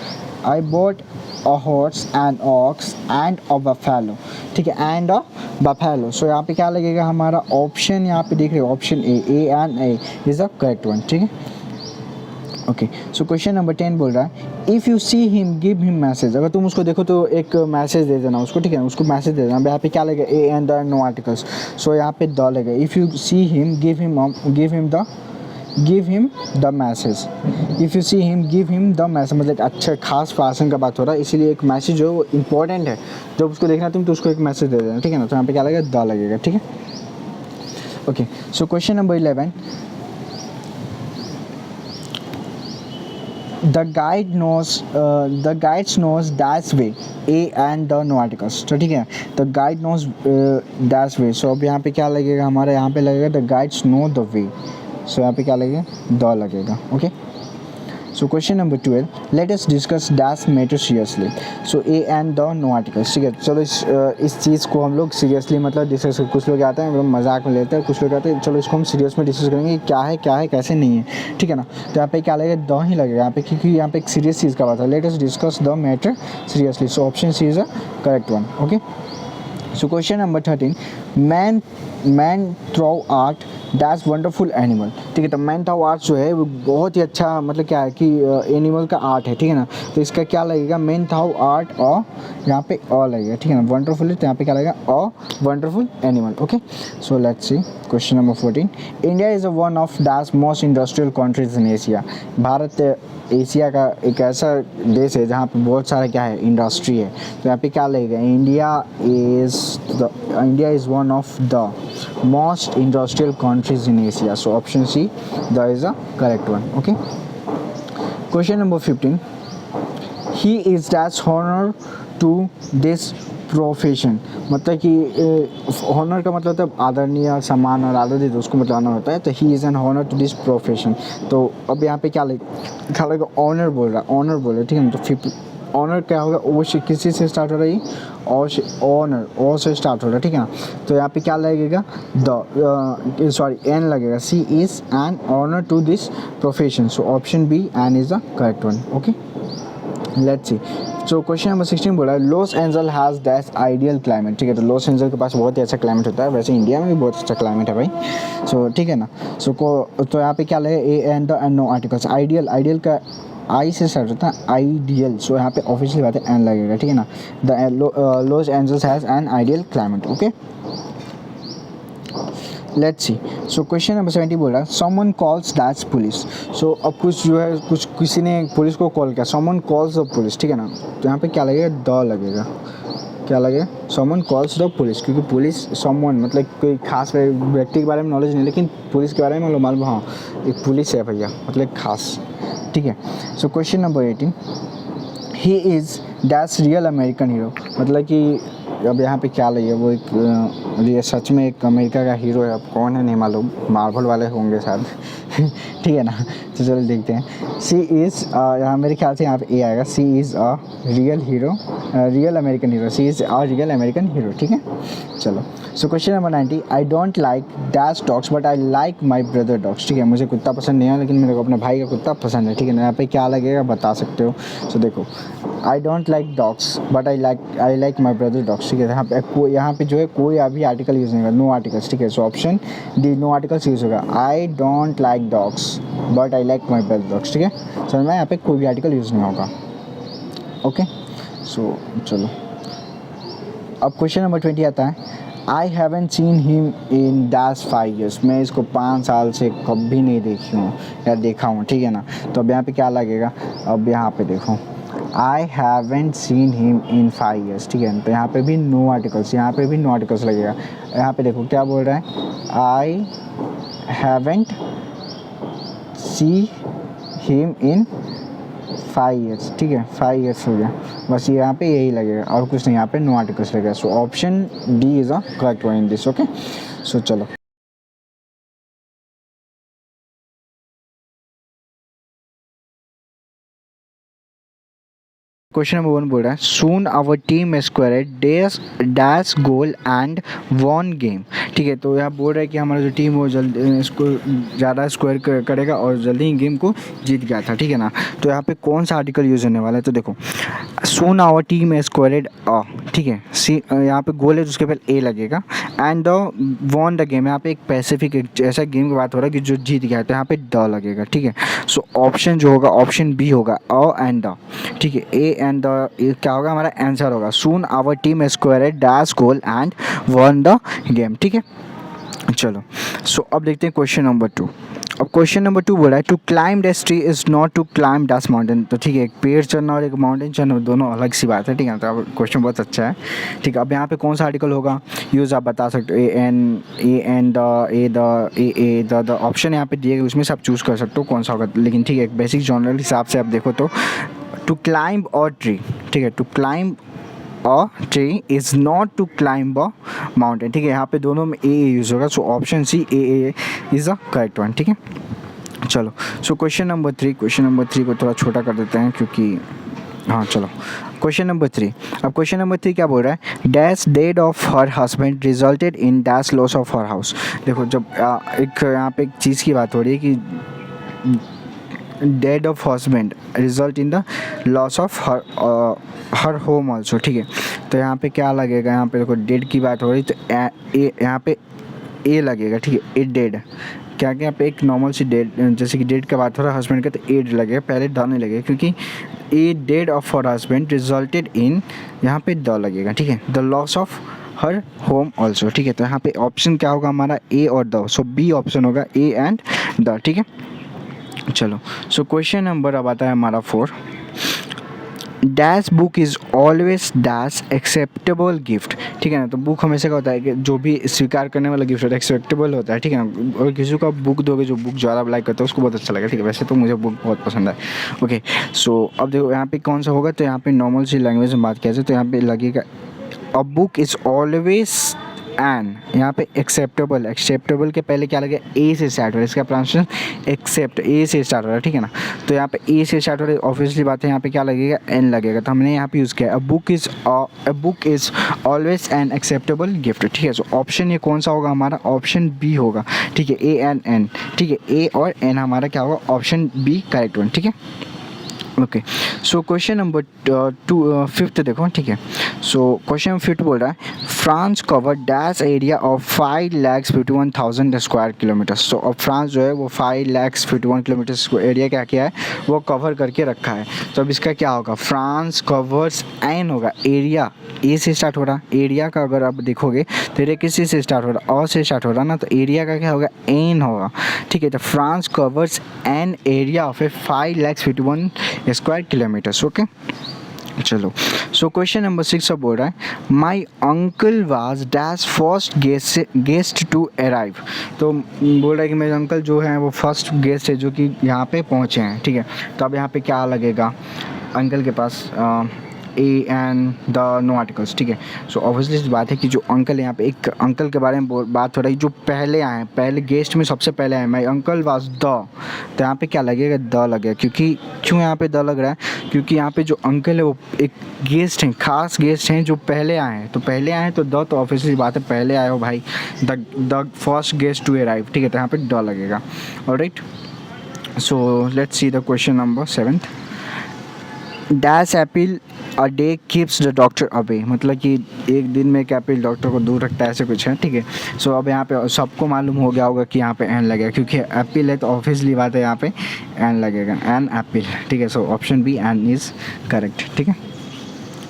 I bought a horse and ox and a buffalo, ठीक है, एंड अ बफेलो। सो यहाँ पे क्या लगेगा, हमारा ऑप्शन यहाँ पे देख रहे हो, option A and A is the correct one, ठीक है। ओके। सो क्वेश्चन नंबर 10 बोल रहा है, if you see him give him message, अगर तुम उसको देखो तो एक मैसेज दे देना उसको, ठीक है, उसको मैसेज दे देना। यहाँ पे क्या लगेगा, a and the no articles. So यहाँ पे द लगेगा। If you see him give him the message, if you see him give him the message मतलब एक अच्छा खास पर्सन का बात हो रहा है, इसीलिए एक मैसेज जो वो इंपॉर्टेंट है, जब उसको देखना तुम तो उसको एक मैसेज दे देना, ठीक है ना। तो यहाँ पे क्या लगेगा, द लगेगा, ठीक है। Okay. So question number 11, the guides knows dash way, a and the no articles। तो ठीक है, the guide knows dash way। सो अब यहाँ पे क्या लगेगा, हमारा यहाँ पे लगेगा the guides know the way। सो यहाँ पे क्या लगेगा, the लगेगा, okay. So question number 12, let us discuss dash matter seriously. So a and the no articles, ठीक है। चलो इस चीज़ को हम लोग सीरियसली मतलब डिस्कस, कुछ लोग आते हैं मजाक में लेते हैं, कुछ लोग आते हैं, चलो इसको हम सीरियस में डिस्कस करेंगे कि क्या है कैसे नहीं है, ठीक है ना। तो यहाँ पे क्या लगेगा, द ही लगेगा यहाँ पे, क्योंकि यहाँ पे एक सीरियस चीज़ का बात है। Let us discuss the matter seriously. So option C is a correct one, okay. So question number 13, man throw art dash wonderful animal, ठीक है। तो मैन थ्रो आर्ट जो है वो बहुत ही अच्छा मतलब क्या है कि एनिमल का आर्ट है, ठीक है ना। तो इसका क्या लगेगा, मैन थ्रो आर्ट और यहाँ पे अ लगेगा, ठीक है ना। वंडरफुल है तो यहाँ पे क्या लगेगा, a wonderful animal, okay. So let's see question number 14, India is one of dash most industrial countries in Asia. Bharat Asia का एक ऐसा देश है जहाँ पे बहुत सारा क्या है, इंडस्ट्री है। तो यहाँ पे क्या लगेगा, India is one of the most industrial countries in Asia. So option C the is the correct one, okay. Question number 15, he is dash honour to this profession, मतलब कि हॉनर का मतलब होता है आदरणीय, सम्मान और आदर उसको मतलब ऑनर होता है। तो he is an honour to this profession. तो अब यहाँ पे क्या लगेगा, ऑनर बोल रहा है, ठीक है ना। तो ऑनर क्या होगा, वो किसी से स्टार्ट हो रही है, और से, ऑनर ओ से स्टार्ट हो रहा है, ठीक है ना। तो यहाँ पे क्या लगेगा, एन लगेगा। She is an honour to this profession. So option B, an is the correct one, okay. Let's see. So question number 16 बोला है, Los Angeles has dash ideal climate, ठीक है। तो लॉस एंजल के पास बहुत ही अच्छा क्लाइमेट होता है, वैसे इंडिया में भी बहुत अच्छा क्लाइमेट है भाई। सो ठीक है ना। तो यहाँ पे क्या लगे, a and the and no articles. Ideal का आई से स्टार्ट होता है, आइडियल, सो यहाँ पे ऑफिशियली बात है एन लगेगा, ठीक है ना। The Los Angeles has an ideal climate, okay. Let's see, so question number 70 बोल रहा है समवन कॉल्स दैट्स पुलिस। सो अब कुछ जो है कुछ किसी ने पुलिस को कॉल किया, समवन कॉल्स द पुलिस, ठीक है ना। तो यहाँ पे क्या लगेगा, द लगेगा, क्या लगेगा, समवन कॉल्स द पुलिस, क्योंकि पुलिस समवन मतलब कोई खास व्यक्ति के बारे में नॉलेज नहीं, लेकिन पुलिस के बारे में मालूम, हाँ एक पुलिस है भैया, मतलब एक खास, ठीक है। So question number 18, he is dash real American hero, मतलब कि अब यहाँ पे क्या लगे, वो एक ये सच में एक अमेरिका का हीरो है, अब कौन है नहीं मालूम, मार्वल वाले होंगे शायद ठीक है ना। तो चलो देखते हैं, सी इज़ यहाँ मेरे ख्याल से यहाँ पे ए आएगा, she is a real hero, real American hero, she is a real American hero, ठीक है। चलो, so question number 90, I don't like dash dogs but I like my brother dogs, ठीक है। मुझे कुत्ता पसंद नहीं है लेकिन मेरे को अपने भाई का कुत्ता पसंद है, ठीक है ना। यहाँ पे क्या लगेगा बता सकते हो। सो देखो, आई don't like dogs but I like my brother dogs, ठीक है। यहाँ पे जो है कोई अभी आर्टिकल यूज़ नहीं होगा, नो आर्टिकल्स, ठीक है। So option D, no articles use होगा, I don't like dogs but I like my brother dogs, ठीक है। समझ में, यहाँ पे कोई भी आर्टिकल यूज़ नहीं होगा, ओके। सो चलो, अब क्वेश्चन नंबर 20 आता है, I haven't seen him in dash 5 years, मैं इसको 5 साल से कभी नहीं देखी हूँ या देखा हूँ, ठीक है ना। तो अब यहाँ पे क्या लगेगा, अब यहाँ पे देखो, I haven't seen him in 5 years, ठीक है। तो यहाँ पे भी नो आर्टिकल्स, यहाँ पे भी नो आर्टिकल्स लगेगा। यहाँ पे देखो क्या बोल रहा है, I haven't see him in 5 years, ठीक है, 5 years हो गया, बस यहाँ पे यही लगेगा और कुछ नहीं, यहाँ पे नो आर्टिकल्स लगेगा। So option D is a correct one in this, okay. So चलो, क्वेश्चन नंबर 1 बोल रहा है soon our team scored dash goal and won game, ठीक है। तो यहाँ बोल रहा है कि हमारा जो टीम वो जल्द इसको ज़्यादा स्क्वायर करेगा और जल्दी ही गेम को जीत गया था, ठीक है ना। तो यहाँ पे कौन सा आर्टिकल यूज़ होने वाला है, तो देखो सून आवर टीम स्क्वायर्ड अ, ठीक है। सी यहाँ पे गोल है तो उसके पहले ए लगेगा, and the von the game, यहाँ पे एक पैसिफिक एक ऐसा गेम की बात हो रहा है कि जो जीत गया है, तो यहाँ पे द लगेगा, ठीक है। सो ऑप्शन जो होगा ऑप्शन बी होगा, अ एंड द, ठीक है। ए एंड द क्या होगा हमारा आंसर होगा, soon our team scored dash goal and won the game, ठीक है। चलो, सो अब देखते हैं क्वेश्चन नंबर 2। अब क्वेश्चन नंबर 2 बोल रहा है to climb that tree is not to climb dash mountain, तो ठीक है, एक पेड़ चढ़ना और एक माउंटेन चढ़ना दोनों अलग सी बात है, ठीक है। तो अब क्वेश्चन बहुत अच्छा है, ठीक है। अब यहाँ पे कौन सा आर्टिकल होगा यूज़ आप बता सकते हो, ए द ऑप्शन यहाँ पे दिए गए उसमें से आप चूज़ कर सकते हो कौन सा होगा, लेकिन ठीक है एक बेसिक जनरल हिसाब से आप देखो तो टू क्लाइंब और ट्री, ठीक है, to climb a tree is not to climb a mountain, ठीक है। यहाँ पे दोनों में ए यूज़ होगा, so option C a is the correct one, ठीक है। चलो, सो क्वेश्चन नंबर 3 को थोड़ा छोटा कर देते हैं क्योंकि हाँ चलो, क्वेश्चन नंबर 3। अब क्वेश्चन नंबर 3 क्या बोल रहा है, dash dead of her husband resulted in dash loss of her house. देखो जब एक यहाँ पे एक चीज़ की बात हो रही है कि dead of husband result in the loss of her home also, ठीक है। तो यहाँ पे क्या लगेगा, यहाँ पे देखो डेड की बात हो रही तो यहाँ पे ए लगेगा, ठीक है। ए डेड क्या क्या यहाँ पे एक नॉर्मल सी डेड, जैसे कि डेड का बात हो रहा है हस्बैंड का, तो ए लगेगा, पहले द नहीं लगेगा क्योंकि a dead of her husband resulted in, यहाँ पे द लगेगा, ठीक है, the loss of her home also, ठीक है। तो यहाँ पे ऑप्शन क्या होगा हमारा ए और द, सो बी ऑप्शन होगा ए एंड द, ठीक है। चलो, सो क्वेश्चन नंबर अब आता है हमारा 4। Dash book is always dash acceptable gift, ठीक है ना। तो बुक हमेशा का होता है कि जो भी स्वीकार करने वाला गिफ्ट होता है एक्सेप्टेबल होता है, ठीक है ना। और किसी को आप बुक दोगे जो बुक ज़्यादा लाइक करता है उसको बहुत अच्छा लगेगा, ठीक है। वैसे तो मुझे बुक बहुत पसंद है, ओके। सो अब देखो यहाँ पे कौन सा होगा, तो यहाँ पे नॉर्मल सी लैंग्वेज में बात किया जाए तो यहाँ पे लगेगा a book is always an, यहाँ पे एक्सेप्टेबल के पहले क्या लगे, ए से स्टार्ट हो रहा है, इसका प्रोनाउंसिएशन एक्सेप्ट ए से स्टार्ट हो रहा है, ठीक है ना। तो यहाँ पे ए से स्टार्ट हो रहा है, ऑब्वियसली बात है यहाँ पे क्या लगेगा, एन लगेगा, तो हमने यहाँ पे यूज़ किया a book is always an acceptable gift, ठीक है। सो ऑप्शन ये कौन सा होगा हमारा, ऑप्शन बी होगा, ठीक है, ए एन एन, ठीक है। ए और एन हमारा क्या होगा, ऑप्शन बी करेक्ट वन, ठीक है। ओके, सो क्वेश्चन नंबर 5 देखो, ठीक है। सो क्वेश्चन 5 बोल रहा है France cover dash area of 5,51,000 square kilometres. तो अब फ्रांस जो है वो 5,51 किलोमीटर एरिया क्या किया है, वो कवर करके रखा है। तो अब इसका क्या होगा, फ्रांस कवर्स एन होगा, एरिया ए से स्टार्ट हो रहा, एरिया का अगर आप देखोगे तो एरिया किसी से स्टार्ट हो रहा, और से स्टार्ट हो रहा ना, तो एरिया का क्या होगा, एन होगा, ठीक है। तो France covers an area of a 5,51 square kilometres, okay. चलो, सो क्वेश्चन नंबर 6 अब बोल रहा है my uncle was dash first guest to arrive. तो बोल रहा है कि मेरे अंकल जो हैं वो फर्स्ट गेस्ट है जो कि यहाँ पे पहुँचे हैं, ठीक है। तो अब यहाँ पे क्या लगेगा अंकल के पास, a and the no articles, ठीक है। सो ऑब्वियसली इस बात है कि जो अंकल है, यहाँ पे एक अंकल के बारे में बात हो रही है जो पहले आए हैं, पहले गेस्ट में सबसे पहले आए, माई अंकल वाज द, तो यहाँ पे क्या लगेगा, द लगेगा। क्योंकि क्यों यहाँ पे द लग रहा है, क्योंकि यहाँ पे जो अंकल है वो एक गेस्ट हैं, खास गेस्ट हैं जो पहले आए हैं, तो पहले आए हैं तो द, तो ऑब्वियसली बात है पहले आए हो भाई, the first guest to arrive, ठीक है। तो यहाँ पे द लगेगा, alright. So let's see the question number 7। Dash apple a day keeps the doctor away, मतलब कि एक दिन में एक एपिल डॉक्टर को दूर रखता है, ऐसे कुछ है, ठीक है। सो अब यहाँ पे सबको मालूम हो गया होगा कि यहाँ पे एन लगेगा, क्योंकि एपिल है तो ऑब्वियसली बात है यहाँ पे एन लगेगा, एन एपिल, ठीक है। So option B an is correct, ठीक है।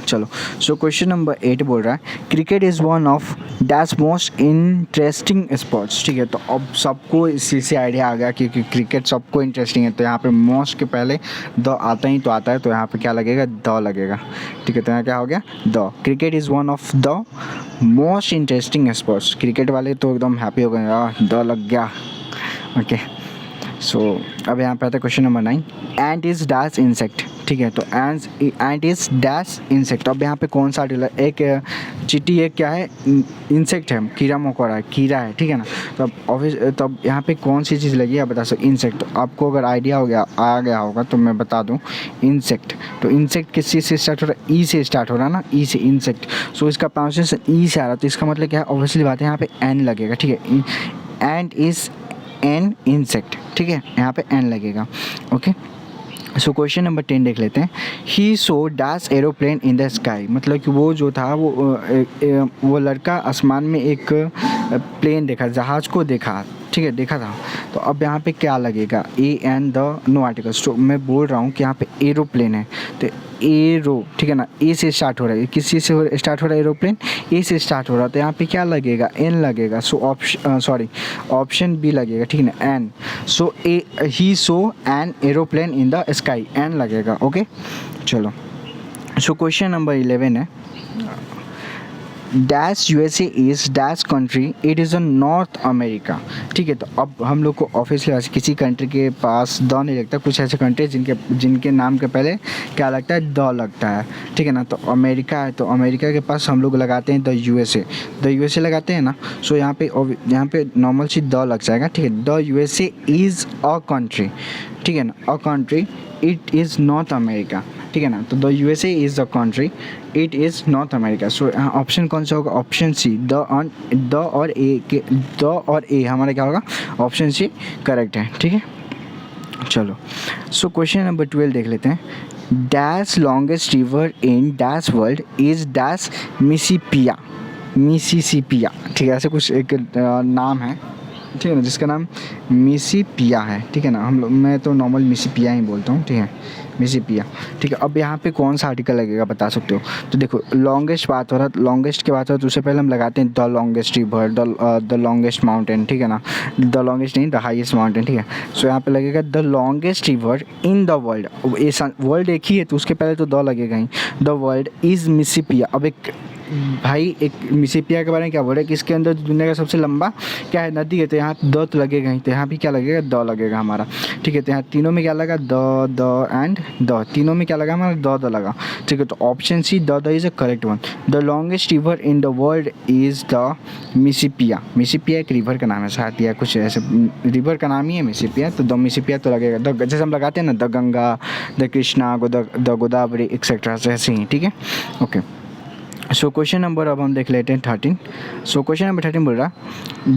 चलो, सो क्वेश्चन नंबर 8 बोल रहा है cricket is one of dash most interesting sports, ठीक है। तो अब सबको इसी से आइडिया आ गया कि क्रिकेट सबको इंटरेस्टिंग है, तो यहाँ पे मोस्ट के पहले द आता ही तो आता है, तो यहाँ पे क्या लगेगा, द लगेगा, ठीक है। तो यहाँ क्या हो गया, the, cricket is one of the most interesting sports. Cricket वाले तो एकदम हैप्पी हो गए, द लग गया, ओके। सो अब यहाँ पे आता है question number 9, ant is dash insect, ठीक है। तो एंट इज़ डैश इंसेक्ट, अब यहाँ पे कौन सा आर्टिकल है, एक चींटी, एक क्या है, इंसेक्ट है, कीड़ा मकोड़ा है, कीड़ा है, ठीक है ना। तब ऑफिस, तब यहाँ पे कौन सी चीज़ लगी है बता सकते, इंसेक्ट। आपको अगर आइडिया हो गया, आ गया होगा तो मैं बता दूँ, इंसेक्ट। तो इंसेक्ट किस चीज़ से स्टार्ट हो रहा है, ई से स्टार्ट हो रहा है ना, ई से, इंसेक्ट। सो इसका प्रोनाउंसिएशन ई से आ रहा है, तो इसका मतलब क्या है, ऑब्वियसली बात है यहाँ पे एन लगेगा, ठीक है। एंट इज़ एन इंसेक्ट, ठीक है, यहाँ पे एन लगेगा, ओके। सो क्वेश्चन नंबर 10 देख लेते हैं। He saw dash aeroplane in the sky, मतलब कि वो जो था वो लड़का आसमान में एक प्लेन देखा, जहाज़ को देखा, ठीक है, देखा था। तो अब यहाँ पे क्या लगेगा, a N the no articles. तो मैं बोल रहा हूँ कि यहाँ पे एरोप्लेन है, तो एरो, ठीक है ना, ए से स्टार्ट हो रहा है, किस चीज़ से स्टार्ट हो रहा है, एरोप्लेन ए से स्टार्ट हो रहा है, तो यहाँ पे क्या लगेगा, एन लगेगा। सो ऑप्शन बी लगेगा, ठीक है ना, an. So he saw an aeroplane in the sky, an लगेगा, ओके। चलो, सो क्वेश्चन नंबर 11 है dash USA is dash country, it is a North America, ठीक है। तो अब हम लोग को ऑब्वियसली किसी कंट्री के पास द नहीं लगता, कुछ ऐसे कंट्री जिनके नाम के पहले क्या लगता है, द लगता है, ठीक है ना। तो अमेरिका है, तो अमेरिका के पास हम लोग लगाते हैं द यूएसए लगाते हैं ना। सो यहाँ पे नॉर्मल सी द लग जाएगा, ठीक है। The USA is a country, ठीक है ना, a country, it is north America, ठीक है ना। तो the USA is the country, it is north America. So option कौन सा होगा, ऑप्शन सी, द और ए हमारा क्या होगा, ऑप्शन सी करेक्ट है, ठीक है। चलो, सो क्वेश्चन नंबर 12 देख लेते हैं। Dash longest river in dash world is dash Mississippi, ठीक है, ऐसे कुछ एक नाम है, ठीक है ना, जिसका नाम मिसिसिपिया है, ठीक है ना। मैं तो नॉर्मल मिसिसिपिया ही बोलता हूँ, ठीक है, मिसिसिपिया, ठीक है। अब यहाँ पे कौन सा आर्टिकल लगेगा बता सकते हो, तो देखो लॉन्गेस्ट बात हो रहा है, लॉन्गेस्ट की बात हो रहा है, तो उससे पहले हम लगाते हैं the longest river, the longest mountain, ठीक है ना, द लॉन्गेस्ट नहीं, द हाईएस्ट माउंटेन, ठीक है। सो यहाँ पे लगेगा the longest river in the world, world एक ही है तो उसके पहले तो द लगेगा ही, द वर्ल्ड इज़ मिसिसिपिया। अब एक भाई, एक मिसिसिपिया के बारे में क्या बोल रहे हैं कि इसके अंदर दुनिया का सबसे लंबा क्या है, नदी है, तो यहाँ द तो लगेगा ही, तो यहाँ भी क्या लगेगा, द लगेगा हमारा, ठीक है। तो यहाँ तीनों में क्या लगा, द एंड द, तीनों में क्या लगा हमारा, द लगा, ठीक है। तो option C the is a correct one. The longest river in the world is the Mississippi एक रिवर का नाम है शायद, या कुछ ऐसे रिवर का नाम ही है मिसिसिपिया, तो द मिसिसिपिया तो लगेगा, द जैसे हम लगाते हैं ना, the Ganga, the Krishna, the Godavari etcetera, ऐसे ही, ठीक है, ओके। सो क्वेश्चन नंबर अब हम देख लेते हैं 13। सो क्वेश्चन नंबर 13 बोल रहा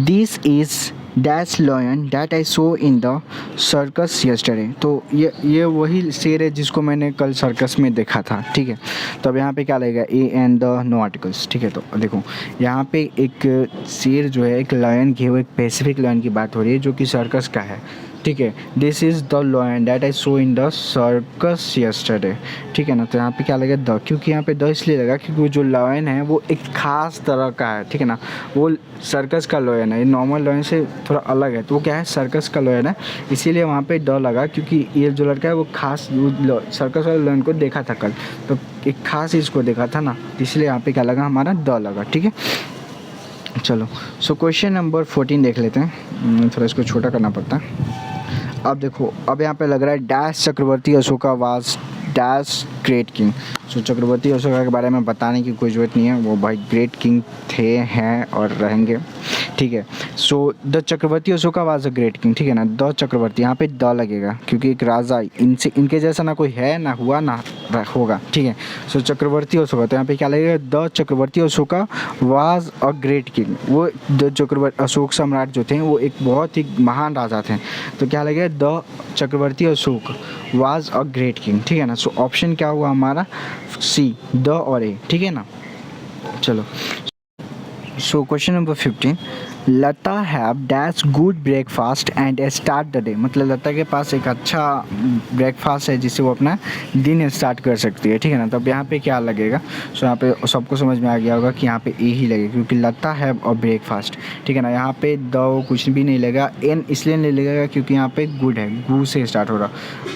this is dash lion that I so in the circus yesterday. तो ये वही शेर है जिसको मैंने कल सर्कस में देखा था, ठीक है। तो अब यहाँ पे क्या लगेगा, a and the no articles, ठीक है। तो देखो यहाँ पे एक शेर जो है, एक लॉयन की है, वो एक पैसिफिक लॉयन की बात हो रही है जो कि सर्कस का है, ठीक है। This is the lion that I so in the circus yesterday, ठीक है ना। तो यहाँ पे क्या लगेगा, द, क्योंकि यहाँ पे द इसलिए लगा क्योंकि वो जो लॉयन है वो एक खास तरह का है, ठीक है ना। वो सर्कस का लॉयन है, ये नॉर्मल लॉयन से थोड़ा अलग है, तो वो क्या है, सर्कस का लॉयन है, इसीलिए वहाँ पे द लगा, क्योंकि ये जो लड़का है वो खास सर्कस वाले लॉयन को देखा था कल, तो एक खास इसको देखा था ना, इसलिए यहाँ पे क्या लगा, हमारा द लगा, ठीक है। चलो, सो क्वेश्चन नंबर 14 देख लेते हैं, थोड़ा इसको छोटा करना पड़ता है। अब देखो, अब यहाँ पे लग रहा है dash Chakravarti Ashoka was dash great king. So Chakravarti Ashoka के बारे में बताने की कोई ज़रूरत नहीं है, वो भाई ग्रेट किंग थे, हैं और रहेंगे, ठीक है। So the Chakravarti Ashoka was a great king, ठीक है ना। द चक्रवर्ती, यहाँ पे द लगेगा क्योंकि एक राजा, इनसे इनके जैसा ना कोई है, ना हुआ, ना होगा, ठीक है। सो चक्रवर्ती अशोका, तो यहाँ पे क्या लगेगा, the Chakravarti Ashoka was a great king. वो द चक्रवर्ती अशोक सम्राट जो थे वो एक बहुत ही महान राजा थे, तो क्या लगेगा, the Chakravarti Ashok was a great king, ठीक है ना। सो ऑप्शन क्या हुआ हमारा, सी, द और ए, ठीक है ना। चलो, so question number 15, Lata have dash good breakfast and start the day. मतलब लता के पास एक अच्छा ब्रेकफास्ट है जिससे वो अपना दिन स्टार्ट कर सकती है, ठीक है ना। तब यहाँ पे क्या लगेगा, सो यहाँ पे सबको समझ में आ गया होगा कि यहाँ पे ए ही लगेगा, क्योंकि लता हैव और ब्रेकफास्ट, ठीक है ना। यहाँ पे द कुछ भी नहीं लगेगा, एन इसलिए नहीं लगेगा क्योंकि यहाँ पे गुड है, गू से स्टार्ट हो रहा,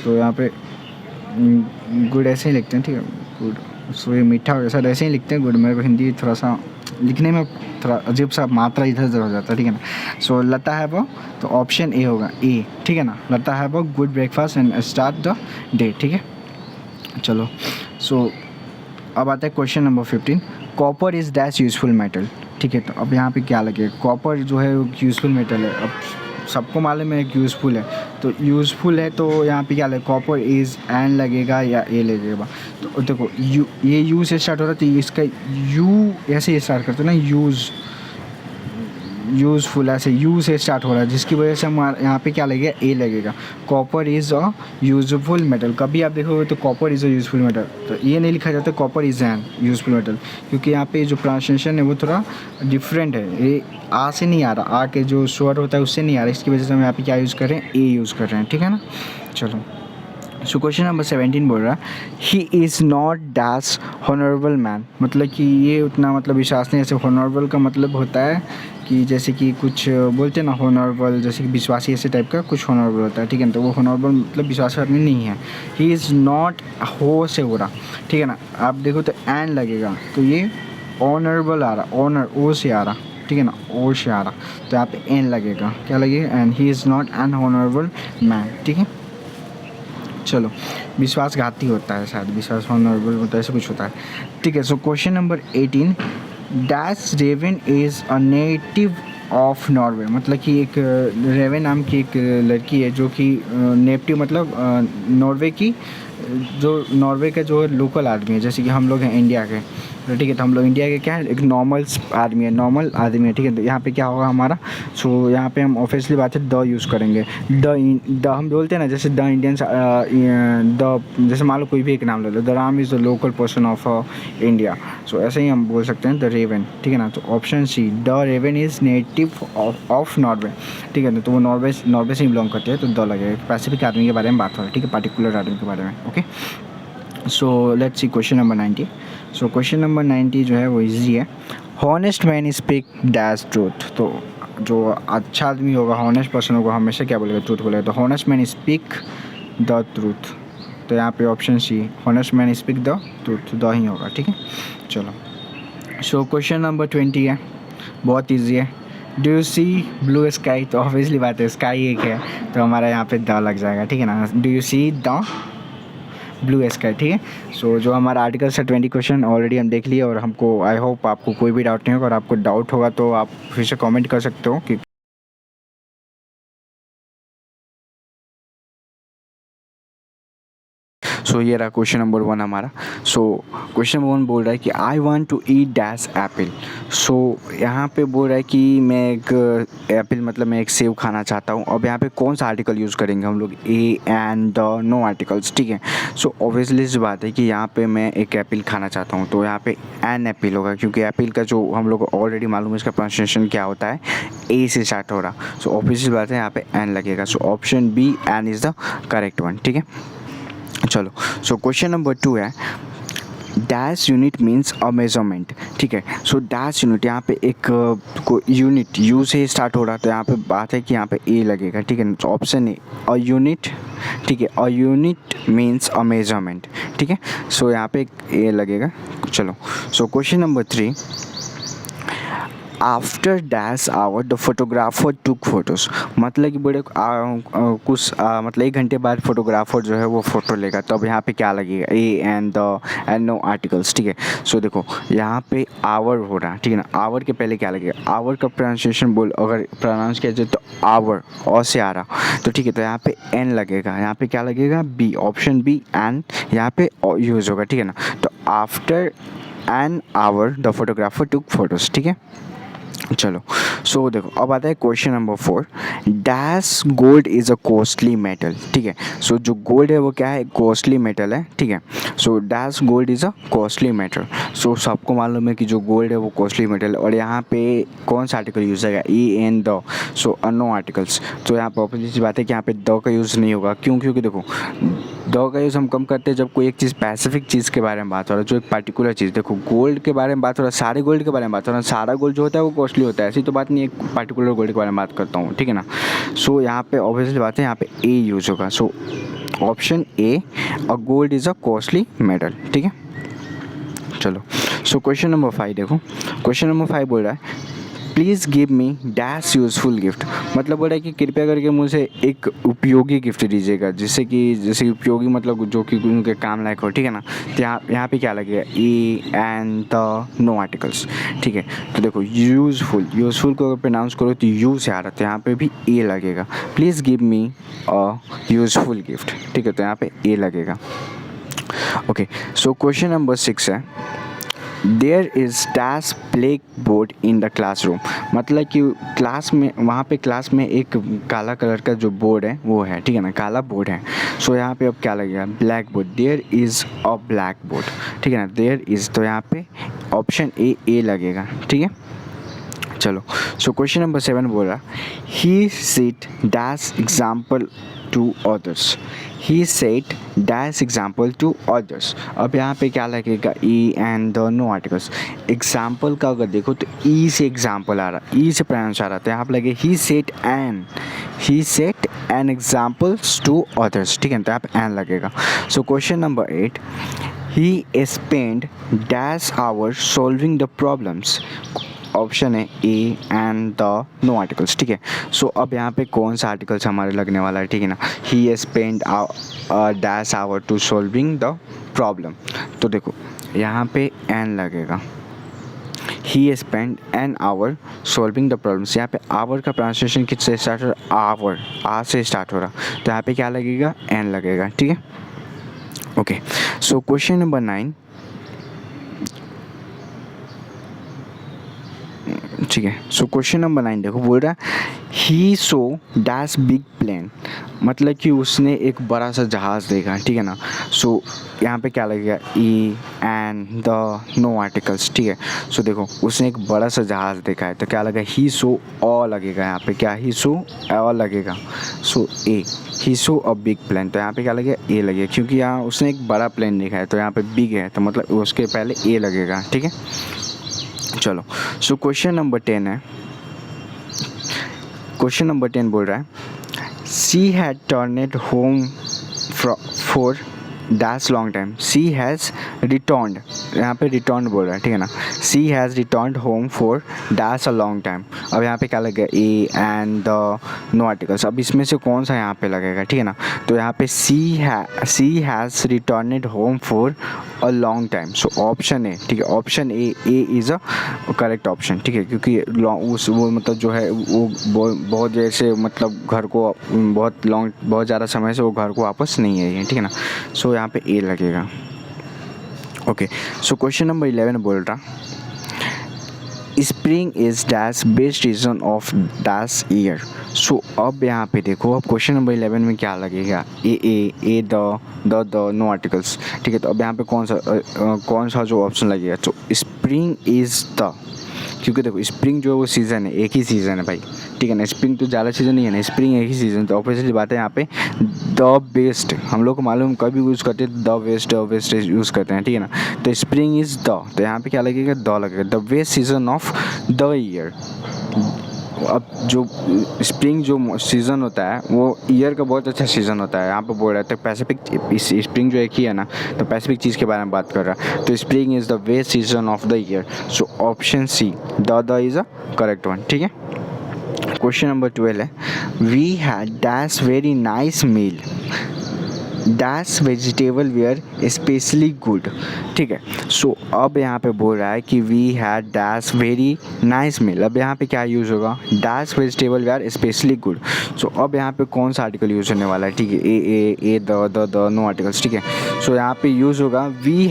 तो यहाँ पे गुड ऐसे ही लिखते हैं, ठीक है, गुड। सो ये मीठा हो गया सर, ऐसे ही लिखते हैं गुड। मेरे को हिंदी थोड़ा सा लिखने में थोड़ा अजीब सा मात्रा इधर उधर हो जाता है, ठीक है ना। सो लता है वो, तो ऑप्शन ए होगा, ए, ठीक है ना। लता है वो good breakfast and start the day, ठीक है। चलो, सो अब आता है question number 15, copper is dash useful metal, ठीक है। तो अब यहाँ पे क्या लगेगा, कॉपर जो है वो यूजफुल मेटल है, अब सबको मालूम है कि यूज़फुल है, तो यूज़फुल है, तो यहाँ पे क्या लगेगा, कॉपर इज़ एन लगेगा या ए लगेगा। तो देखो यू, ये यू से स्टार्ट हो रहा है, तो इसका यू ऐसे स्टार्ट करते हैं ना, यूज़फुल ऐसे यू से स्टार्ट हो रहा है, जिसकी वजह से हमारे यहाँ पे क्या लगेगा, ए लगेगा। Copper is a useful metal, कभी आप देखोगे तो copper is a useful metal, तो ये नहीं लिखा जाता copper is an useful metal, क्योंकि यहाँ पे जो प्रोनाउंसिएशन है वो थोड़ा डिफरेंट है, ये आ से नहीं आ रहा, आ के जो स्वर होता है उससे नहीं आ रहा, इसकी वजह से हम यहाँ पे क्या यूज़ कर रहे हैं, ए यूज़ कर रहे हैं, ठीक है ना। चलो, सो क्वेश्चन नंबर 17 बोल रहा है, ही is not dash honourable man. मतलब कि ये उतना मतलब विश्वसनीय, जैसे हॉनरेबल का मतलब होता है कि जैसे कि कुछ बोलते हैं ना, हॉनरेबल जैसे कि विश्वासी, ऐसे टाइप का कुछ हॉनरेबल होता है, ठीक है ना। तो वो हॉनरेबल मतलब विश्वास आदमी नहीं है। ही इज़ नॉट, हो से हो रहा, ठीक है ना। आप देखो तो एन लगेगा, तो ये ऑनरेबल आ रहा, ऑनर ओ से आ रहा, ठीक है ना, ओ से आ रहा, तो यहाँ पे एन लगेगा, क्या लगेगा, an. He is not an honourable man, ठीक है। चलो, विश्वासघाती होता है शायद, विश्वास हॉनरेबल होता है, ऐसा कुछ होता है, ठीक है। So question number 18, dash raven is a native of Norway. मतलब कि एक रेवन नाम की एक लड़की है जो कि नेटिव मतलब नॉर्वे की, जो नॉर्वे का जो लोकल आदमी है, जैसे कि हम लोग हैं इंडिया के, तो ठीक है, तो हम लोग इंडिया के क्या है, एक नॉर्मल आदमी है, नॉर्मल आदमी है, ठीक है। तो यहाँ पे क्या होगा हमारा, सो यहाँ पे हम ऑब्वियसली बात है द यूज़ करेंगे। द हम बोलते हैं ना, जैसे द इंडियंस, द जैसे मान लो कोई भी एक नाम ले लो, the Ram is the local person of India, so ऐसे ही हम बोल सकते हैं द रेवन, ठीक है ना। तो option C, the raven is native of Norway, ठीक है ना। तो वो नॉर्वे से ही बिलोंग करते हैं, तो द लगेगा। पैसिफिक आदमी के बारे में बात हो रहा है, ठीक है, पार्टिकुलर आदमी के बारे में, okay. So let's see question number 90। So question number 90 जो है वो इजी है, honest man speak dash truth. तो जो अच्छा आदमी होगा, हॉनेस्ट पर्सन होगा, हमेशा क्या बोलेगा, ट्रूथ बोलेगा। तो honest man speak the truth, तो यहाँ पे option C, honest man speak the truth, the ही होगा, ठीक है। चलो, सो क्वेश्चन नंबर 20 है, बहुत ईजी है, do you see blue sky. तो ऑब्वियसली बात है स्काई एक है, तो हमारा यहाँ पे द लग जाएगा, ठीक है ना। Do you see the blue sky, ठीक है। सो जो हमारा आर्टिकल से 20 क्वेश्चन ऑलरेडी हम देख लिए, और हमको आई होप आपको कोई भी डाउट नहीं होगा, और आपको डाउट होगा तो आप फिर से कमेंट कर सकते हो कि सो ये रहा क्वेश्चन नंबर 1 हमारा. सो क्वेश्चन नंबर 1 बोल रहा है कि I want to eat dash apple. So यहाँ पे बोल रहा है कि मैं एक एप्पल मतलब मैं एक सेब खाना चाहता हूँ. अब यहाँ पे कौन सा आर्टिकल यूज़ करेंगे हम लोग, a and the, no articles. ठीक है. सो ऑब्वियसली इस बात है कि यहाँ पे मैं एक एप्पल खाना चाहता हूँ, तो यहाँ पे एन एप्पल होगा, क्योंकि एप्पल का जो हम लोग को ऑलरेडी मालूम है इसका प्रोनाउंसिएशन क्या होता है, ए से स्टार्ट हो रहा. सो ऑब्वियसली बात है यहाँ पे एन लगेगा. So option B an is the correct one. ठीक है. चलो. सो क्वेश्चन नंबर 2 है dash unit means a measurement. ठीक है. सो डैश यूनिट यहाँ पे एक यूनिट यू से स्टार्ट हो रहा, तो यहाँ पे बात है कि यहाँ पे ए लगेगा. ठीक है. तो ऑप्शन ए अ यूनिट. ठीक है. A unit means a measurement. ठीक है. सो यहाँ पे ए लगेगा. चलो. So question number 3 after dash hour the photographer took photos. मतलब कि बड़े कुछ मतलब 1 घंटे बाद फोटोग्राफर जो है वो फ़ोटो लेगा. तो अब यहाँ पे क्या लगेगा, a and the and no articles. ठीक है. सो देखो यहाँ पे आवर हो रहा. ठीक है ना. आवर के पहले क्या लगेगा, आवर का प्रोनाउंसिएशन बोल अगर प्रोनाउंस किया जाए तो आवर और से आ रहा. तो ठीक है. तो यहाँ पे एन लगेगा. यहाँ पे क्या लगेगा, बी. ऑप्शन बी एन यहाँ पे यूज़ होगा. ठीक है ना. तो after an our the photographer took photos. ठीक है. चलो. सो देखो अब आता है question number 4 dash gold is a costly metal. ठीक है. सो जो गोल्ड है वो क्या है, कॉस्टली मेटल है. ठीक है. So dash gold is a costly metal. So सबको मालूम है कि जो गोल्ड है वो कॉस्टली मेटल. और यहाँ पे कौन सा आर्टिकल यूज़ है, a an the. So no articles. तो यहाँ पर ऑपोजिट बात है कि यहाँ पे द का यूज़ नहीं होगा. क्यों, क्योंकि देखो द का यूज़ हम कम करते हैं जब कोई एक चीज़ स्पेसिफिक चीज़ के बारे में बात हो रहा है, जो एक पर्टिकुलर चीज़. देखो गोल्ड के बारे में बात हो रहा है, सारे गोल्ड के बारे में बात हो रहा है. सारा गोल्ड जो होता है वो कॉस्टली होता है, ऐसी तो बात नहीं है. एक पर्टिकुलर गोल्ड के बारे में बात करता हूँ. ठीक है ना. सो यहाँ पे ऑब्वियसली बात है यहाँ पे ए यूज़ होगा. So option A a gold is a costly metal. ठीक है. चलो. सो क्वेश्चन नंबर 5 देखो. क्वेश्चन नंबर 5 बोल रहा है please give me dash useful gift. मतलब बोल रहा है कि कृपया करके मुझे एक उपयोगी गिफ्ट दीजिएगा, जिससे कि जैसे उपयोगी मतलब जो कि उनके काम लायक हो. ठीक है ना. तो यहाँ पे क्या लगेगा, a and the no articles. ठीक है. तो देखो यूज़फुल को अगर प्रोनाउंस करो तो यू से आ रहा है, तो यहाँ पे भी ए लगेगा. Please give me a useful gift. ठीक है. तो यहाँ पे ए लगेगा. ओके. सो क्वेश्चन नंबर 6 है there is dash blackboard in the classroom. मतलब कि क्लास में वहाँ पे क्लास में एक काला कलर का जो बोर्ड है वो है. ठीक है ना. काला बोर्ड है. सो यहाँ पे अब क्या लगेगा, blackboard. There is a blackboard. ठीक है ना. There is. तो यहाँ पे ऑप्शन ए लगेगा. ठीक है. चलो. सो क्वेश्चन नंबर 7 बोल रहा he set dash example to others. He set dash example to others. अब यहाँ पे क्या लगेगा, a and the no articles. Example का अगर देखो तो ई से एग्जाम्पल आ रहा, ई से प्रोनाउंस आ रहा, तो यहाँ पे लगे he set an examples to others. ठीक है. तो यहाँ पे एन लगेगा. So question number 8 he spend dash hour solving the problems. Option है a and the no articles. ठीक है. सो अब यहाँ पे कौन सा आर्टिकल्स हमारे लगने वाला है. ठीक है ना. He spend dash hour to solving the problem. तो देखो यहाँ पे एन लगेगा. He spend an hour solving the problems. यहाँ पे आवर का प्रोनाउंसिएशन किससे स्टार्ट हो रहा, आवर, आ से स्टार्ट हो रहा. तो यहाँ पे क्या लगेगा, एन लगेगा. ठीक है. ओके. So question number 9. ठीक है. सो क्वेश्चन नंबर 9 देखो बोल रहा है ही सो डैश बिग प्लेन. मतलब कि उसने एक बड़ा सा जहाज़ देखा. ठीक है ना. सो यहाँ पे क्या लगेगा, a and the no articles. ठीक है. सो देखो उसने एक बड़ा सा जहाज़ देखा है, तो क्या लगेगा, ही सो अ लगेगा. यहाँ पे क्या, ही सो अ लगेगा. सो ए ही सो अ बिग प्लेन. तो यहाँ पे क्या लगेगा, ए लगेगा, क्योंकि यहाँ उसने एक बड़ा प्लेन देखा है, तो यहाँ पे बिग है, तो मतलब उसके पहले ए लगेगा. ठीक है. चलो. सो क्वेश्चन नंबर 10 है. क्वेश्चन नंबर 10 बोल रहा है she had turned home for dash long time. She has returned. यहाँ पे रिटर्न बोल रहा है. ठीक है ना. She has returned home for dash a long time. अब यहाँ पे क्या लगेगा, a and the no articles. अब इसमें से कौन सा यहाँ पे लगेगा. ठीक है ना. तो यहाँ पे she has returned home for a long time. So option A. ठीक है. Option A is a correct option. ठीक है. क्योंकि उस वो मतलब जो है वो बहुत जैसे मतलब घर को बहुत ज़्यादा समय से वो घर को वापस नहीं आई है. ठीक है ना. सो यहाँ पे ए लगेगा। ओके, सो क्वेश्चन नंबर 11 बोल रहा, spring is dash best season of dash year. So अब यहाँ पे देखो, अब क्वेश्चन नंबर 11 में क्या लगेगा, ए द नो आर्टिकल्स। ठीक है, तो अब यहाँ पे कौन सा जो ऑप्शन लगेगा, तो स्प्रिंग इज द, क्योंकि देखो स्प्रिंग जो है वो सीज़न है, एक ही सीज़न है भाई। ठीक है ना, स्प्रिंग तो ज़्यादा सीज़न नहीं है ना, स्प्रिंग एक ही सीज़न, तो ऑब्वियसली बात है यहाँ पे द बेस्ट, हम लोग को मालूम कभी यूज़ करते हैं द वेस्ट यूज़ करते हैं। ठीक है ना, तो स्प्रिंग इज़ द, तो यहाँ पे क्या लगेगा, द लगेगा, the best season of the year. अब जो स्प्रिंग जो सीज़न होता है वो ईयर का बहुत अच्छा सीज़न होता है। यहाँ पे बोल रहा है तो पैसिफिक, स्प्रिंग जो एक ही है ना, तो पैसिफिक चीज़ के बारे में बात कर रहा है, तो spring is the best season of the year. So option C the is a correct one. ठीक है, क्वेश्चन नंबर 12 है, we had dash very nice meal dash vegetable were specially good. ठीक है, सो अब यहाँ पे बोल रहा है कि we had dash very nice meal. अब यहाँ पे क्या यूज़ होगा, dash vegetable were specially good. So अब यहाँ पे कौन सा आर्टिकल यूज़ होने वाला है, ठीक है, ए द नो आर्टिकल्स। ठीक है, सो यहाँ पे यूज़ होगा we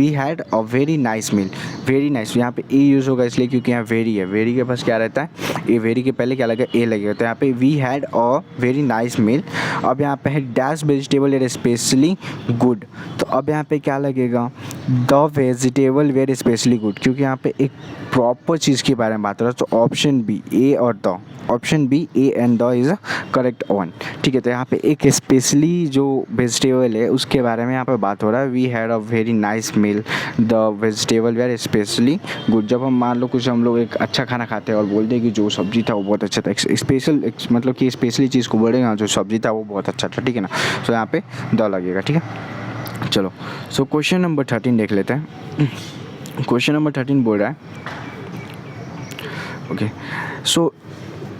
had a very nice meal. Very nice, यहाँ पे ए यूज़ होगा इसलिए क्योंकि यहाँ वेरी है, वेरी के पास क्या रहता है, ए, वेरी के पहले क्या लगेगा, ए लगेगा, तो यहाँ पे we had a very nice meal. अब यहाँ पे है dash vegetable were specially good, तो अब यहाँ पे क्या लगेगा, the vegetable were specially good, क्योंकि यहाँ पे एक प्रॉपर चीज़ के बारे में बात हो रहा है। तो ऑप्शन बी ए और the, option B a and the is a correct one. ठीक है, तो यहाँ पे एक स्पेशली जो वेजिटेबल है उसके बारे में यहाँ पे बात हो रहा है, we had a very nice meal the vegetable were specially good. जब हम मान लो कुछ हम लोग एक अच्छा खाना खाते हैं और बोलते हैं कि जो सब्जी था वो बहुत अच्छा था, स्पेशल मतलब कि स्पेशली चीज़ को बोलेंगे जो सब्जी था वो बहुत अच्छा था। ठीक है ना, तो यहाँ पे द लगेगा। ठीक है, चलो, सो क्वेश्चन नंबर 13 देख लेते हैं। क्वेश्चन नंबर 13 बोल रहा है, okay, so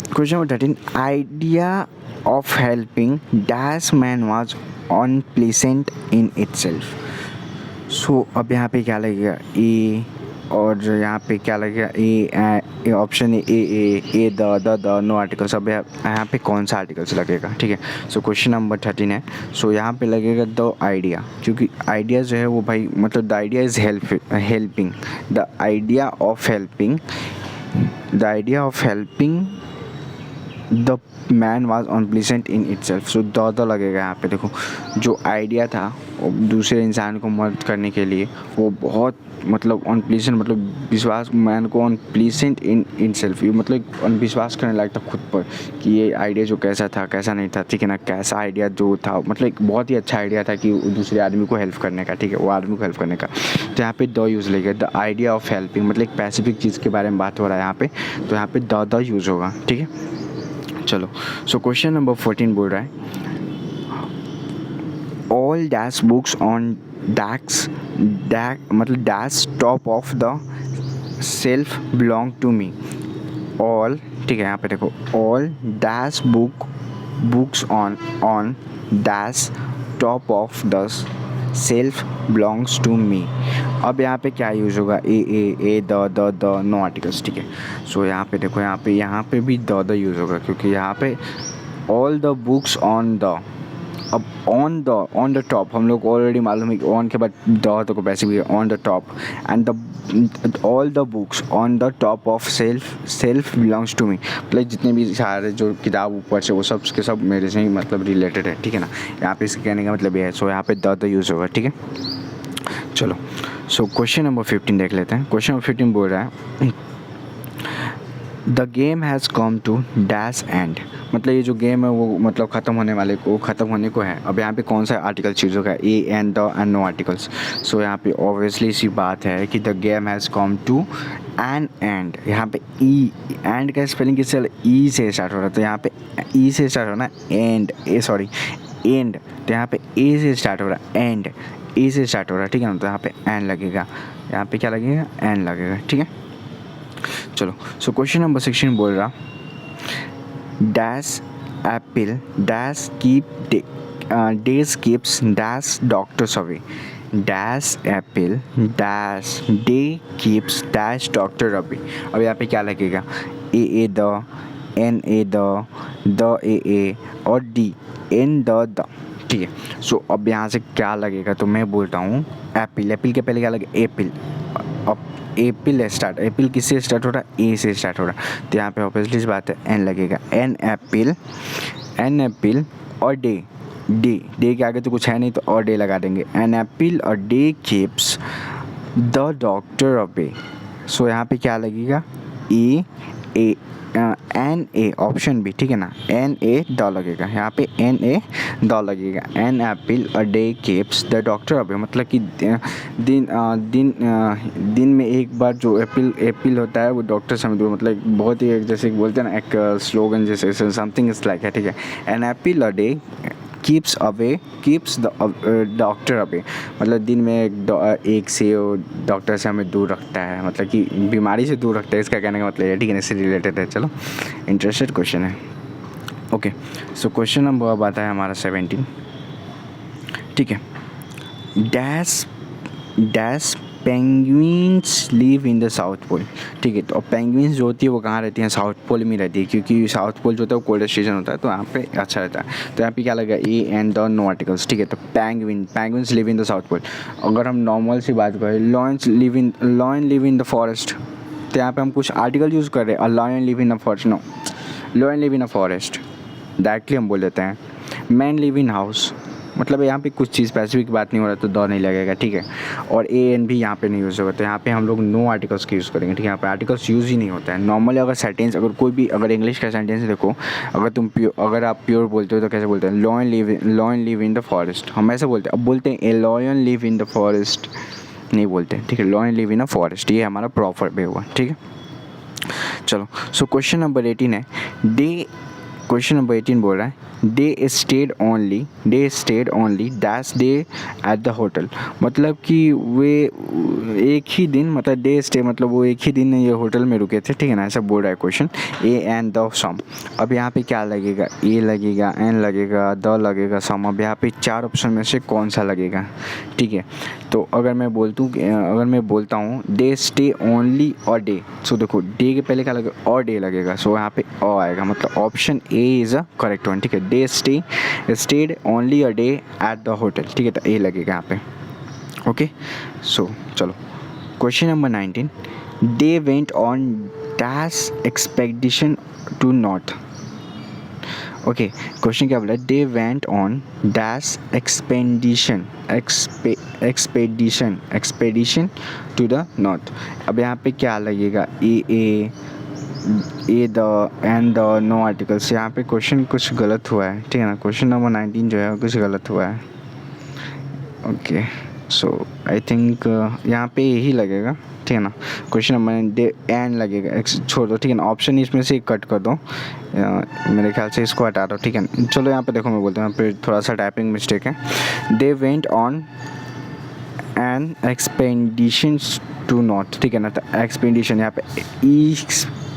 question number 13, idea of helping dash man was unpleasant in itself. So अब यहाँ पे क्या लगेगा, ए, और यहाँ पे क्या लगेगा, a option a the no articles. अब यहाँ पे कौन सा आर्टिकल्स लगेगा। ठीक है, सो क्वेश्चन नंबर 13 है, सो यहाँ पे लगेगा द आइडिया, क्योंकि आइडिया जो है वो भाई मतलब the idea is helping, the idea of helping, the idea of helping the man was unpleasant in itself. So the लगेगा यहाँ पे। देखो जो आइडिया था वो दूसरे इंसान को मदद करने के लिए वो बहुत मतलब अनप्लीजेंट, मतलब विश्वास, मैन को अनप्लीजेंट इन इटसेल्फ, ये मतलब अनविश्वास करने लायक था खुद पर कि ये आइडिया जो कैसा था कैसा नहीं था। ठीक है ना, कैसा आइडिया जो था मतलब एक बहुत ही अच्छा आइडिया था कि दूसरे आदमी को हेल्प करने का। ठीक है, वो आदमी को हेल्प करने का, तो यहाँ पे द यूज़ लगेगा, द आइडिया ऑफ हेल्पिंग, मतलब एक पैसिफिक चीज़ के बारे में बात हो रहा है यहाँ पे, तो यहाँ पे द यूज़ होगा। ठीक है, चलो, सो क्वेश्चन नंबर 14 बोल रहा है, ऑल डैश बुक्स ऑन मतलब dash top of the shelf belong to me. All, ठीक है, यहाँ पे देखो, all dash books on dash top of the shelf belongs to me. अब यहाँ पे क्या यूज़ होगा, ए द नो आर्टिकल्स। ठीक है, सो यहाँ पे देखो, यहाँ पे भी द यूज़ होगा, क्योंकि यहाँ पे all the books on the, अब ऑन द टॉप हम लोग को ऑलरेडी मालूम है कि ऑन के बाद द तो वैसे भी on the top, and the all the books on the top of shelf belongs to me, मतलब जितने भी सारे जो किताब ऊपर से वो सब के सब मेरे से ही मतलब रिलेटेड है। ठीक है ना, यहाँ पे इसके कहने का मतलब ये है। सो यहाँ पे द यूज़ होगा। ठीक है, चलो, सो क्वेश्चन नंबर 15 देख लेते हैं। क्वेश्चन नंबर 15 बोल रहा है, the game has come to dash end, मतलब ये जो गेम है वो मतलब ख़त्म होने को है। अब यहाँ पे कौन सा आर्टिकल चीज़ होगा, a and the and no articles. So यहाँ पे ऑब्वियसली सी बात है कि the game has come to end यहाँ पे ई, एंड का स्पेलिंग किससे, ई से स्टार्ट हो रहा है, तो यहाँ पे ई से स्टार्ट होना एंड, एंड, तो यहाँ पे ए से स्टार्ट हो रहा है, एंड ए से स्टार्ट हो रहा है। ठीक है ना, तो यहाँ पे एंड लगेगा, यहाँ पे क्या लगेगा, एंड लगेगा। ठीक है, चलो, सो क्वेश्चन नंबर 16 बोल रहा, dash apple dash keep days keeps dash doctors away. Dash apple dash day keeps dash doctor away. अब यहाँ पे क्या लगेगा, a the, an a the a a, और डी एन द। ठीक है, सो अब यहाँ से क्या लगेगा, तो मैं बोलता हूँ एपिल। एपिल के पहले क्या लगेगा, एपिल। अब एपिल स्टार्ट, एपिल किससे स्टार्ट हो रहा है, ए से स्टार्ट हो रहा है, तो यहाँ पे ऑब्वियसली इस बात है एन लगेगा। एन एपिल और डे, डे के आगे तो कुछ है नहीं, तो और डे लगा देंगे। एन एपिल और day keeps the doctor away. So यहाँ पे क्या लगेगा, a an a, option B, ठीक है ना, एन ए द लगेगा, यहाँ पे एन ए द लगेगा। An apple a day keeps the doctor away, मतलब कि दिन में एक बार जो एपिल होता है वो डॉक्टर से दूर, मतलब बहुत ही एक जैसे बोलते हैं ना, एक स्लोगन जैसे समथिंग इज लाइक है, ठीक है। An apple a day keeps the doctor away, मतलब दिन में एक से डॉक्टर से हमें दूर रखता है, मतलब कि बीमारी से दूर रखता है, इसका कहने का मतलब है, ठीक है, इससे रिलेटेड है। चलो, इंटरेस्टेड क्वेश्चन है। ओके, सो क्वेश्चन नंबर अब आता है हमारा 17। ठीक है, dash penguins live in the South Pole. ठीक है, तो पेंगुइन्स जो होती है वो कहाँ रहती हैं, साउथ पोल में रहती है, क्योंकि साउथ पोल जो होता है वो कोल्डेस्ट रीजन होता है, तो यहाँ पे अच्छा रहता है। तो यहाँ पे क्या लगेगा, a and the no articles. ठीक है, तो penguins live in the South Pole. अगर हम नॉर्मल सी बात करें, lion live in the forest, तो यहाँ पे हम कुछ आर्टिकल यूज़ कर रहे हैं, lion live in the forest, no, lion live in a forest, directly हम बोल देते हैं। मैन लिव इन हाउस, मतलब यहाँ पे कुछ चीज़ स्पेसिफिक बात नहीं हो रहा, तो द नहीं लगेगा, ठीक है। और ए एन भी यहाँ पे नहीं यूज़ होगा, तो यहाँ पे हम लोग नो आर्टिकल्स की यूज़ करेंगे, ठीक है। यहाँ पे आर्टिकल्स यूज़ ही नहीं होता है नॉर्मली। अगर सेंटेंस, अगर कोई भी, अगर इंग्लिश का सेंटेंस देखो, अगर आप प्योर बोलते हो तो कैसे बोलते हैं, lion live in the forest, हम ऐसे बोलते हैं। अब बोलते हैं a lion live in the forest, नहीं बोलते, ठीक है। Lion live in a forest, ये हमारा प्रॉपर वे हुआ, ठीक है। चलो, सो क्वेश्चन नंबर 18 है, क्वेश्चन नंबर 18 बोल रहा है, they stayed only dash day at the hotel, मतलब कि वे एक ही दिन, मतलब डे स्टे, मतलब वो एक ही दिन ये होटल में रुके थे, ठीक है ना, ऐसा बोल रहा है क्वेश्चन। ए एंड द सम, अब यहाँ पे क्या लगेगा, ए लगेगा, एन लगेगा, द लगेगा, सम। अब यहाँ पे चार ऑप्शन में से कौन सा लगेगा, ठीक है। तो अगर मैं बोलता हूँ डे स्टे ओनली और डे, सो देखो डे के पहले क्या लगेगा, और डे लगेगा, सो यहाँ पे ओ आएगा, मतलब option A is a correct one, ठीक है। They stayed only a day at the hotel, ठीक है, तो ए लगेगा यहाँ पे। ओके, सो चलो, question number 19, they went on dash expedition to north. Okay, question क्या बोला है, they went on dash expedition to the north. अब यहाँ पे क्या लगेगा, a the and the no articles. यहाँ पे क्वेश्चन कुछ गलत हुआ है, ठीक है ना, क्वेश्चन नंबर 19 जो है कुछ गलत हुआ है। ओके, सो आई थिंक यहाँ पे यही लगेगा, ठीक है ना। क्वेश्चन नंबर एन लगेगा, छोड़ दो, ठीक है ना, ऑप्शन इसमें से कट कर दो, मेरे ख्याल से इसको हटा दो, ठीक है। चलो यहाँ पे देखो, मैं बोलता हूँ, यहाँ पे थोड़ा सा टाइपिंग मिस्टेक है। They went on an expedition to north, ठीक है ना, तो एक्सपेडिशन यहाँ पे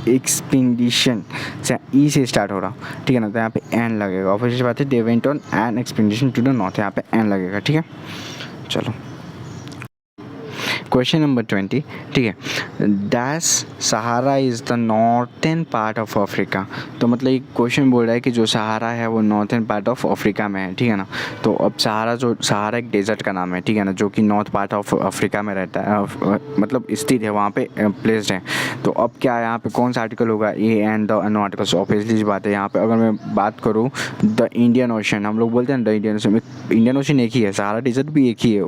एक्सपेडिशन से ई से स्टार्ट हो रहा, ठीक है ना, तो यहाँ पे एन लगेगा। ऑफिस बात है, they went on an expedition to the north, यहाँ पे एन लगेगा, ठीक है। चलो, क्वेश्चन नंबर 20, ठीक है, dash Sahara is the northern part of Africa. तो मतलब एक क्वेश्चन बोल रहा है कि जो सहारा है वो नॉर्थन पार्ट ऑफ अफ्रीका में है, ठीक है ना। तो अब सहारा एक डेजर्ट का नाम है, ठीक है ना, जो कि नॉर्थ पार्ट ऑफ अफ्रीका में रहता है, मतलब स्थित है वहाँ पे, प्लेस्ड है। तो अब क्या है, यहाँ पे कौन सा आर्टिकल होगा, a and the no articles, obviously बात है। यहाँ पे अगर मैं बात करूँ, द इंडियन ओशन, हम लोग बोलते हैं द इंडियन ओशन एक ही है, सहारा डेजर्ट भी एक ही है,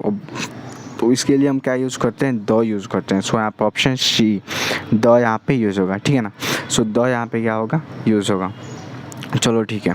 तो इसके लिए हम क्या यूज़ करते हैं, द यूज़ करते हैं। सो यहाँ पे ऑप्शन सी, द यहाँ पे यूज़ होगा, ठीक है ना। सो द यहाँ पे क्या होगा, यूज़ होगा। चलो ठीक है।